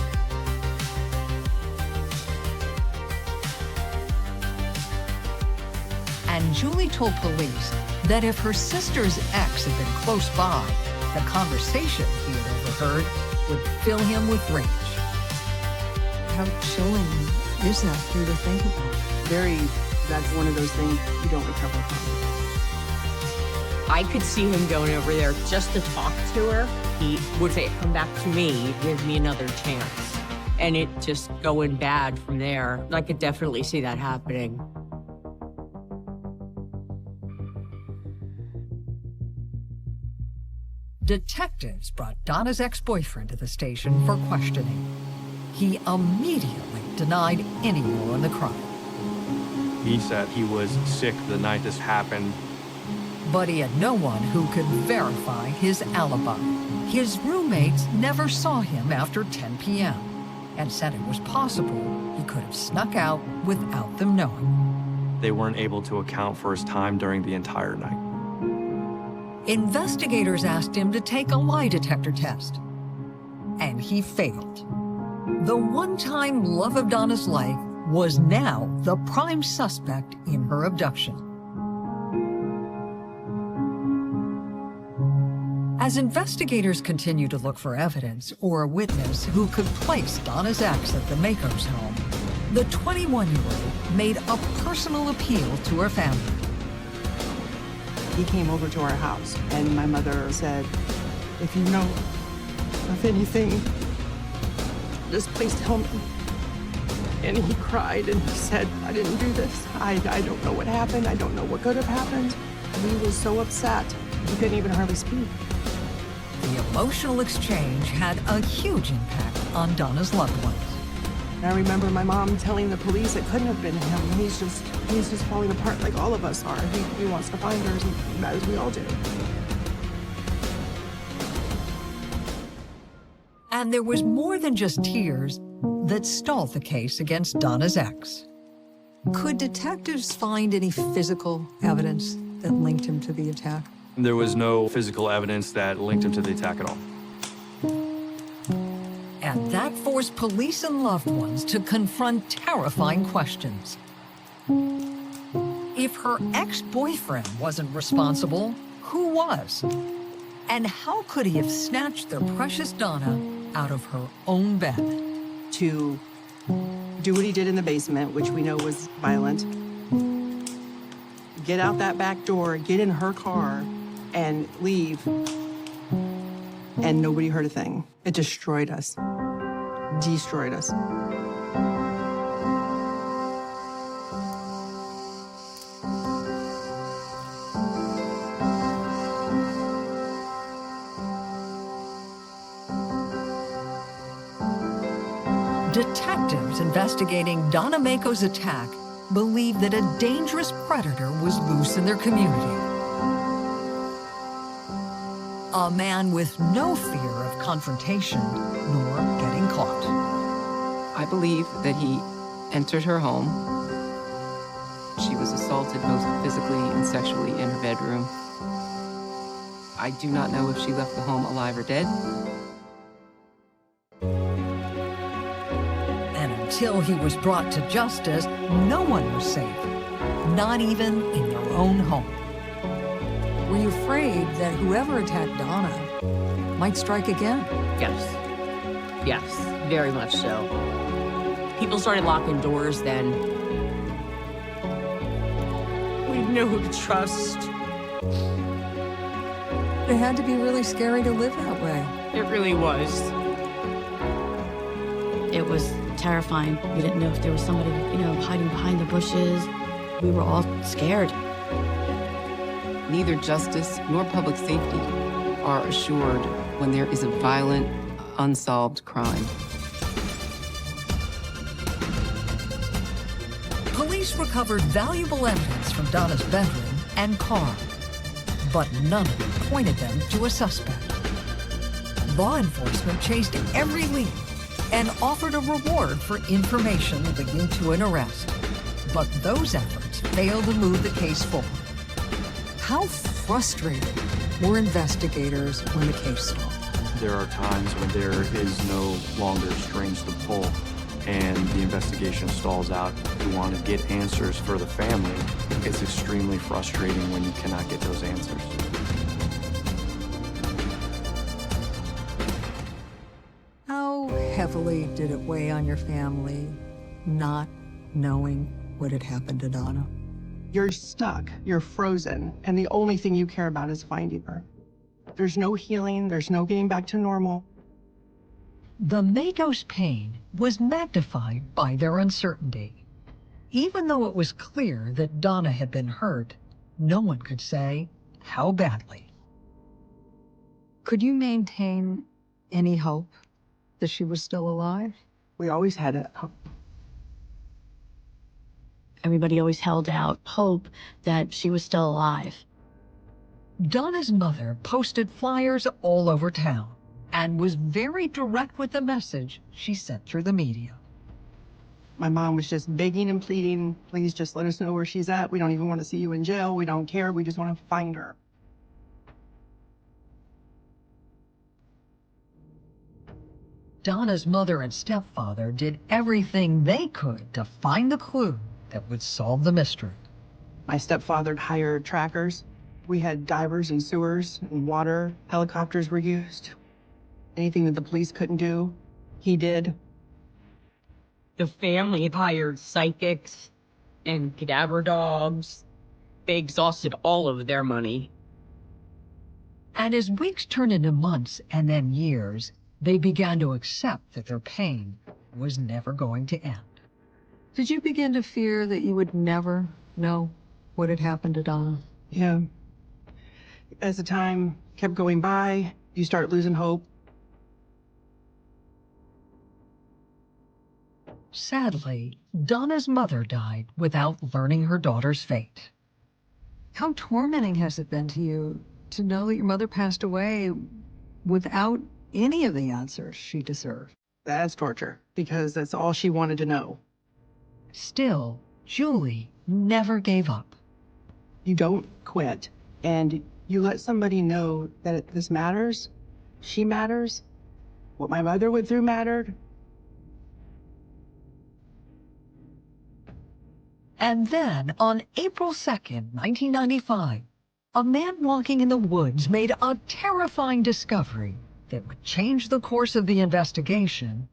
F: And Julie told police that if her sister's ex had been close by, the conversation he had overheard would fill him with rage.
A: How chilling is that for you to think about?
Q: That's one of those things you don't recover from.
S: I could see him going over there just to talk to her. He would say, come back to me, give me another chance. And it just going bad from there. I could definitely see that happening.
F: Detectives brought Donna's ex-boyfriend to the station for questioning. He immediately denied any role in the crime.
P: He said he was sick the night this happened.
F: But he had no one who could verify his alibi. His roommates never saw him after 10 p.m. and said it was possible he could have snuck out without them knowing.
P: They weren't able to account for his time during the entire night.
F: Investigators asked him to take a lie detector test, and he failed. The one-time love of Donna's life was now the prime suspect in her abduction. As investigators continued to look for evidence or a witness who could place Donna's ex at the Makos home, the 21-year-old made a personal appeal to her family.
Q: He came over to our house, and my mother said, if you know of anything, just please tell me. And he cried and he said, I didn't do this. I don't know what happened. I don't know what could have happened. He was so upset, he couldn't even hardly speak.
F: The emotional exchange had a huge impact on Donna's loved ones.
Q: And I remember my mom telling the police it couldn't have been him. He's just falling apart like all of us are. He wants to find her as we all do.
F: And there was more than just tears. that stalled the case against Donna's ex.
A: Could detectives find any physical evidence that linked him to the attack?
P: There was no physical evidence that linked him to the attack at all.
F: And that forced police and loved ones to confront terrifying questions. If her ex-boyfriend wasn't responsible, who was? And how could he have snatched their precious Donna out of her own bed?
Q: To do what he did in the basement, which we know was violent, get out that back door, get in her car, and leave, and nobody heard a thing. It destroyed us. Destroyed us.
F: Detectives investigating Donna Mako's attack believe that a dangerous predator was loose in their community. A man with no fear of confrontation nor getting caught.
V: I believe that he entered her home. She was assaulted both physically and sexually in her bedroom. I do not know if she left the home alive or dead.
F: And until he was brought to justice, no one was safe, not even in their own home.
A: Were you afraid that whoever attacked Donna might strike again?
S: Yes. Yes, very much so. People started locking doors then. We didn't know who to trust.
A: It had to be really scary to live that way.
S: It really was.
T: It was terrifying. We didn't know if there was somebody, hiding behind the bushes. We were all scared.
V: Neither justice nor public safety are assured when there is a violent, unsolved crime.
F: Police recovered valuable evidence from Donna's bedroom and car, but none of it pointed them to a suspect. Law enforcement chased every lead and offered a reward for information leading to an arrest, but those efforts failed to move the case forward.
A: How frustrated were investigators when the case stalled?
P: There are times when there is no longer strings to pull and the investigation stalls out. You want to get answers for the family. It's extremely frustrating when you cannot get those answers.
A: How heavily did it weigh on your family not knowing what had happened to Donna?
Q: You're stuck, you're frozen, and the only thing you care about is finding her. There's no healing, there's no getting back to normal.
F: The Makos' pain was magnified by their uncertainty. Even though it was clear that Donna had been hurt, no one could say how badly.
A: Could you maintain any hope that she was still alive?
Q: We always had a hope.
T: Everybody always held out hope that she was still alive.
F: Donna's mother posted flyers all over town and was very direct with the message she sent through the media.
Q: My mom was just begging and pleading, please just let us know where she's at. We don't even want to see you in jail. We don't care. We just want to find her.
F: Donna's mother and stepfather did everything they could to find the clue that would solve the mystery.
Q: My stepfather hired trackers. We had divers in sewers and water. Helicopters were used. Anything that the police couldn't do, he did.
S: The family hired psychics and cadaver dogs. They exhausted all of their money.
F: And as weeks turned into months and then years, they began to accept that their pain was never going to end.
A: Did you begin to fear that you would never know what had happened to Donna?
Q: Yeah. As the time kept going by, you start losing hope.
F: Sadly, Donna's mother died without learning her daughter's fate.
A: How tormenting has it been to you to know that your mother passed away without any of the answers she deserved?
Q: That's torture, because that's all she wanted to know.
F: Still, Julie never gave up.
Q: You don't quit, and you let somebody know that this matters, she matters, what my mother went through mattered.
F: And then, on April 2nd, 1995, a man walking in the woods made a terrifying discovery that would change the course of the investigation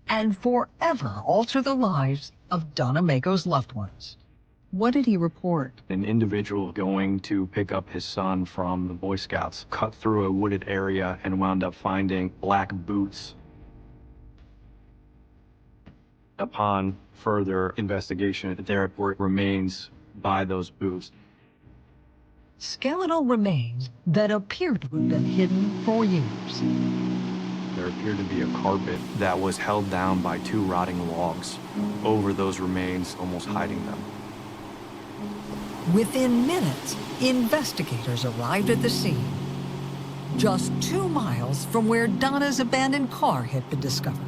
F: and forever alter the lives of Donna Mako's loved ones. What did he report?
P: An individual going to pick up his son from the Boy Scouts cut through a wooded area and wound up finding black boots. Upon further investigation, there were remains by those boots.
F: Skeletal remains that appeared to have been hidden for years.
P: There appeared to be a carpet that was held down by 2 rotting logs over those remains, almost hiding them.
F: Within minutes, investigators arrived at the scene, just 2 miles from where Donna's abandoned car had been discovered.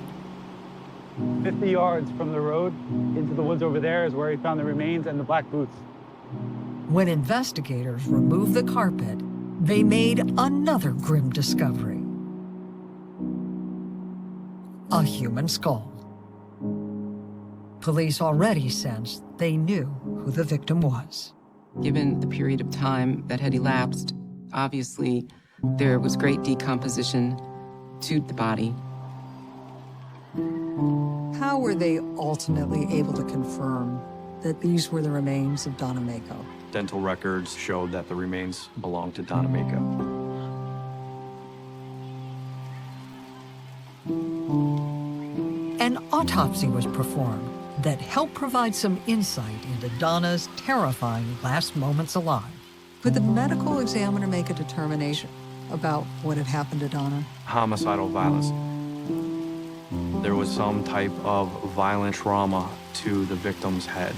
D: 50 yards from the road into the woods over there is where he found the remains and the black boots.
F: When investigators removed the carpet, they made another grim discovery: a human skull. Police already sensed they knew who the victim was.
V: Given the period of time that had elapsed, obviously there was great decomposition to the body.
A: How were they ultimately able to confirm that these were the remains of Donna Mako?
P: Dental records showed that the remains belonged to Donna Mako.
F: An autopsy was performed that helped provide some insight into Donna's terrifying last moments alive.
A: Could the medical examiner make a determination about what had happened to Donna?
P: Homicidal violence. There was some type of violent trauma to the victim's head.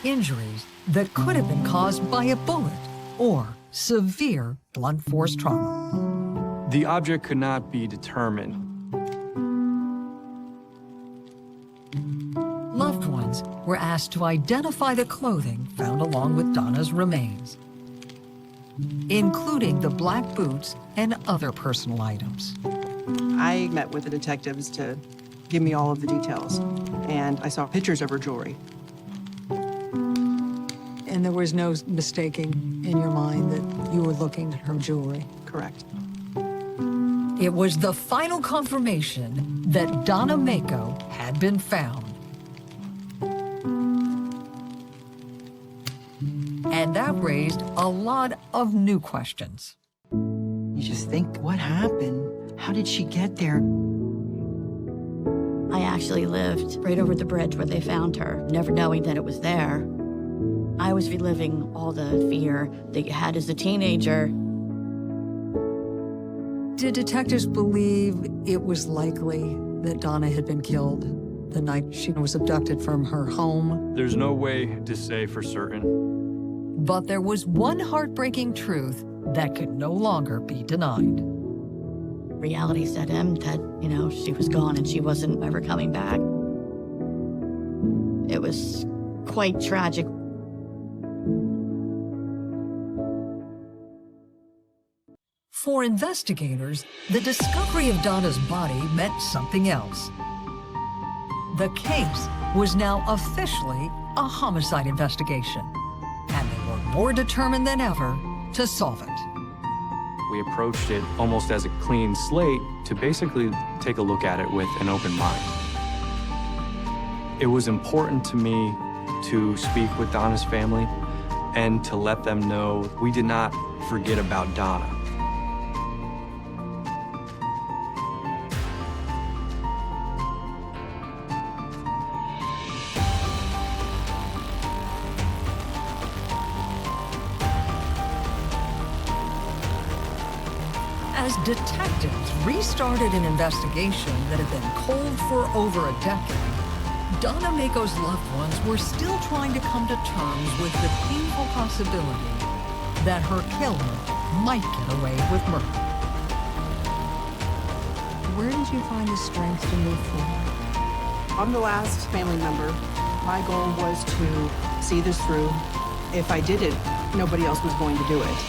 F: Injuries that could have been caused by a bullet or severe blunt force trauma.
P: The object could not be determined.
F: Loved ones were asked to identify the clothing found along with Donna's remains, including the black boots and other personal items.
Q: I met with the detectives to give me all of the details, and I saw pictures of her jewelry.
A: And there was no mistaking in your mind that you were looking at her jewelry?
Q: Correct.
F: It was the final confirmation that Donna Mako had been found. And that raised a lot of new questions.
E: You just think, what happened? How did she get there?
T: I actually lived right over the bridge where they found her, never knowing that it was there. I was reliving all the fear that you had as a teenager.
A: Did detectives believe it was likely that Donna had been killed the night she was abducted from her home?
P: There's no way to say for certain.
F: But there was one heartbreaking truth that could no longer be denied.
T: Reality set in that, she was gone and she wasn't ever coming back. It was quite tragic.
F: For investigators, the discovery of Donna's body meant something else. The case was now officially a homicide investigation, and they were more determined than ever to solve it.
P: We approached it almost as a clean slate to basically take a look at it with an open mind. It was important to me to speak with Donna's family and to let them know we did not forget about Donna.
F: As detectives restarted an investigation that had been cold for over a decade, Donna Mako's loved ones were still trying to come to terms with the painful possibility that her killer might get away with murder.
A: where did you find the strength to move forward?
Q: I'm the last family member. My goal was to see this through. If I did it, nobody else was going to do it.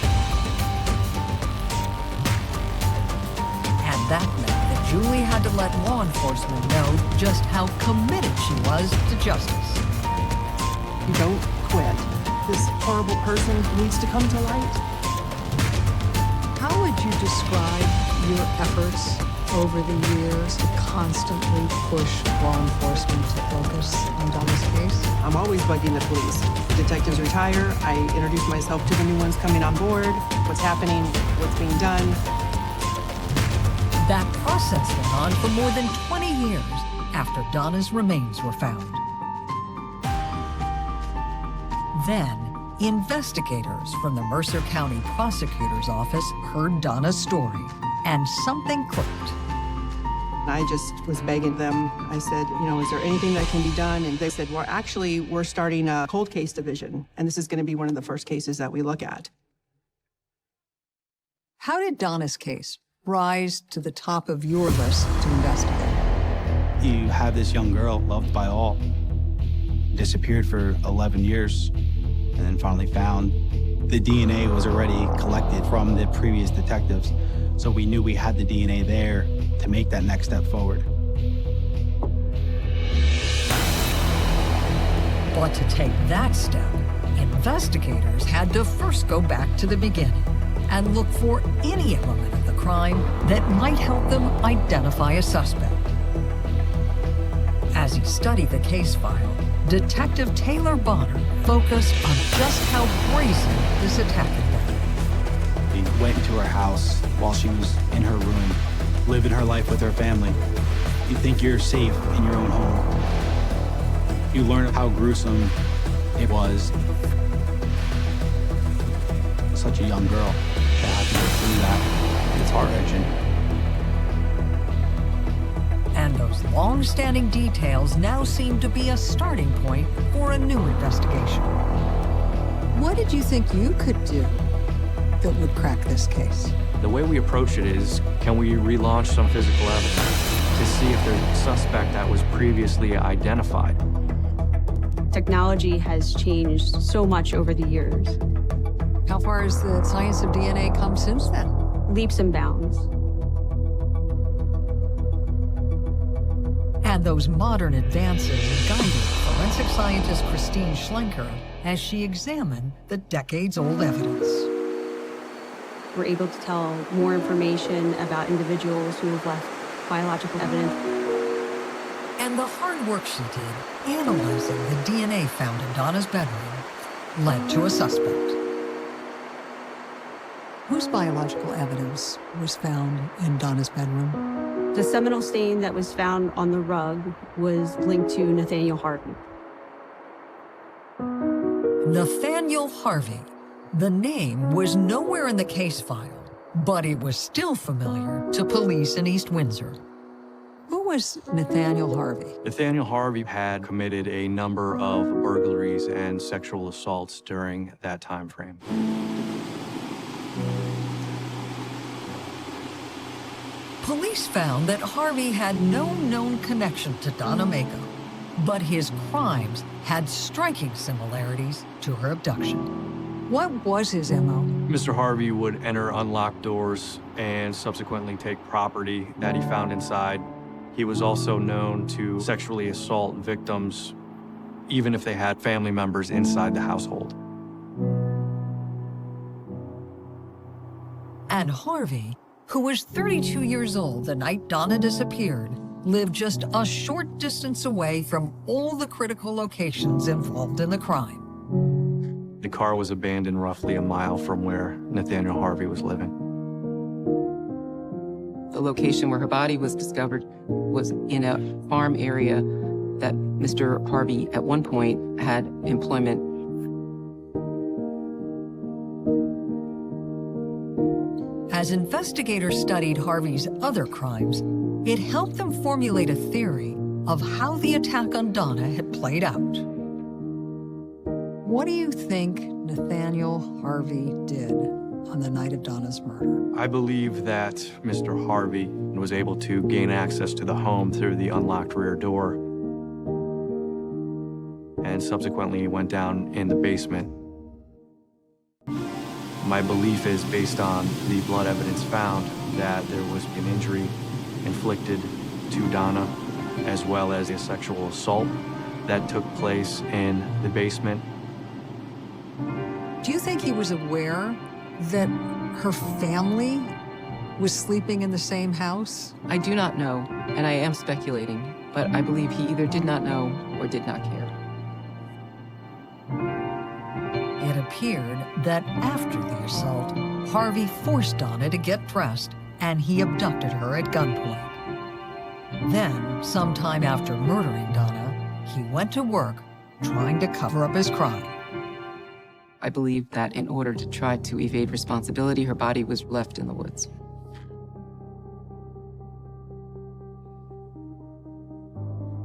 F: And that meant that Julie had to let law enforcement know just how committed she was to justice.
Q: You don't quit. This horrible person needs to come to light.
A: How would you describe your efforts over the years to constantly push law enforcement to focus on Donna's case?
Q: I'm always bugging the police. Detectives retire, I introduce myself to the new ones coming on board, what's happening, what's being done.
F: That process went on for more than 20 years after Donna's remains were found. Then, investigators from the Mercer County Prosecutor's Office heard Donna's story, and something clicked.
Q: I just was begging them. I said, is there anything that can be done? And they said, well, actually, we're starting a cold case division, and this is going to be one of the first cases that we look at.
A: How did Donna's case rise to the top of your list to investigate?
R: You have this young girl loved by all, disappeared for 11 years, and then finally found. The DNA was already collected from the previous detectives, so we knew we had the DNA there to make that next step forward.
F: But to take that step, investigators had to first go back to the beginning and look for any element of the crime that might help them identify a suspect. As he studied the case file, Detective Taylor Bonner focused on just how brazen this attack had been.
R: We went into her house while she was in her room, living her life with her family. You think you're safe in your own home. You learn how gruesome it was. Such a young girl to have to go through that. It's heart-wrenching.
F: And those long-standing details now seem to be a starting point for a new investigation.
A: What did you think you could do that would crack this case?
P: The way we approach it is, can we relaunch some physical evidence to see if there's a suspect that was previously identified?
W: Technology has changed so much over the years.
A: How far has the science of DNA come since then?
W: Leaps and bounds.
F: And those modern advances guided forensic scientist Christine Schlenker as she examined the decades-old evidence.
W: We're able to tell more information about individuals who have left biological evidence.
F: And the hard work she did analyzing the DNA found in Donna's bedroom led to a suspect.
A: Whose biological evidence was found in Donna's bedroom?
W: The seminal stain that was found on the rug was linked to Nathaniel Harvey.
F: Nathaniel Harvey. The name was nowhere in the case file, but it was still familiar to police in East Windsor.
A: Who was Nathaniel Harvey?
P: Nathaniel Harvey had committed a number of burglaries and sexual assaults during that time frame.
F: Police found that Harvey had no known connection to Donna Mako, but his crimes had striking similarities to her abduction.
A: What was his MO?
P: Mr. Harvey would enter unlocked doors and subsequently take property that he found inside. He was also known to sexually assault victims, even if they had family members inside the household.
F: And Harvey, who was 32 years old the night Donna disappeared, lived just a short distance away from all the critical locations involved in the crime.
P: The car was abandoned roughly a mile from where Nathaniel Harvey was living.
V: The location where her body was discovered was in a farm area that Mr. Harvey at one point had employment.
F: As investigators studied Harvey's other crimes, it helped them formulate a theory of how the attack on Donna had played out.
A: What do you think Nathaniel Harvey did on the night of Donna's murder.
P: I believe that Mr. Harvey was able to gain access to the home through the unlocked rear door, and subsequently went down in the basement. My belief is, based on the blood evidence found, that there was an injury inflicted to Donna, as well as a sexual assault that took place in the basement.
A: Do you think he was aware that her family was sleeping in the same house?
V: I do not know, and I am speculating, but I believe he either did not know or did not care.
F: It appeared that after the assault, Harvey forced Donna to get dressed, and he abducted her at gunpoint. Then, sometime after murdering Donna, he went to work trying to cover up his crime.
V: I believe that in order to try to evade responsibility, her body was left in the woods.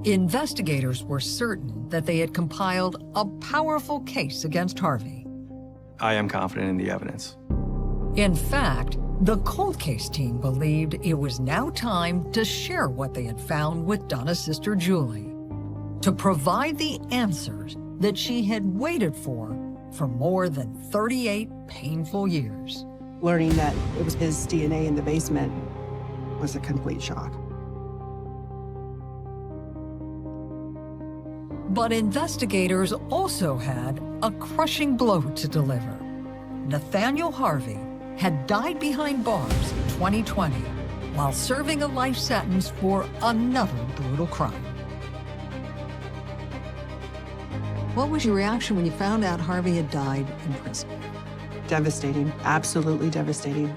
F: Investigators were certain that they had compiled a powerful case against Harvey.
P: I am confident in the evidence.
F: In fact, the cold case team believed it was now time to share what they had found with Donna's sister Julie, to provide the answers that she had waited for more than 38 painful years.
Q: Learning that it was his DNA in the basement was a complete shock.
F: But investigators also had a crushing blow to deliver. Nathaniel Harvey had died behind bars in 2020 while serving a life sentence for another brutal crime.
A: What was your reaction when you found out Harvey had died in prison?
Q: Devastating, absolutely devastating.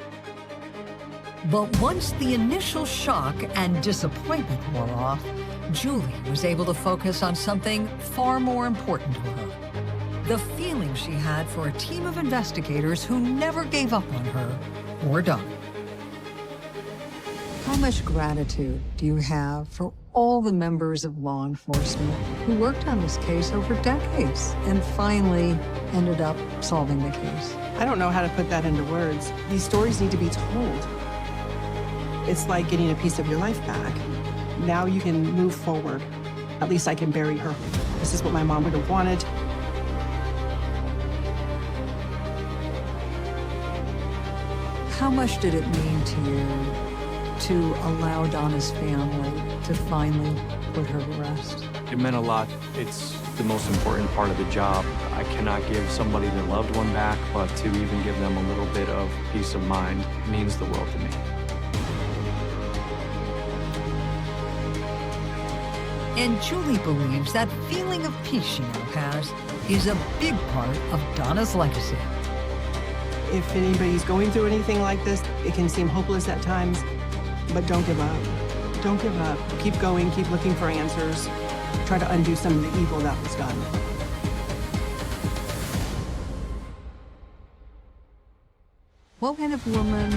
F: But once the initial shock and disappointment wore off, Julie was able to focus on something far more important to her. The feeling she had for a team of investigators who never gave up on her or Donna.
A: How much gratitude do you have for all the members of law enforcement who worked on this case over decades and finally ended up solving the case?
Q: I don't know how to put that into words. These stories need to be told. It's like getting a piece of your life back. Now you can move forward. At least I can bury her. This is what my mom would have wanted.
A: How much did it mean to you to allow Donna's family to finally put her to rest?
P: It meant a lot. It's the most important part of the job. I cannot give somebody their loved one back, but to even give them a little bit of peace of mind means the world to me.
F: And Julie believes that feeling of peace she now has is a big part of Donna's legacy.
Q: If anybody's going through anything like this, it can seem hopeless at times, but don't give up. Don't give up. Keep going, keep looking for answers. Try to undo some of the evil that was done.
A: What kind of woman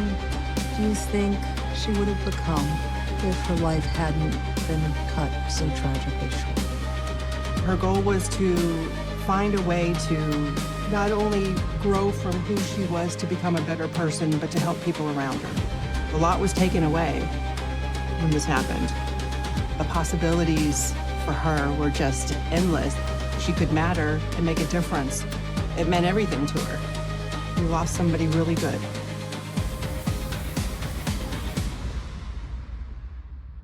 A: do you think she would have become if her life hadn't been cut so tragically short?
Q: Her goal was to find a way to not only grow from who she was to become a better person, but to help people around her. A lot was taken away when this happened. The possibilities for her were just endless. She could matter and make a difference. It meant everything to her. We lost somebody really good.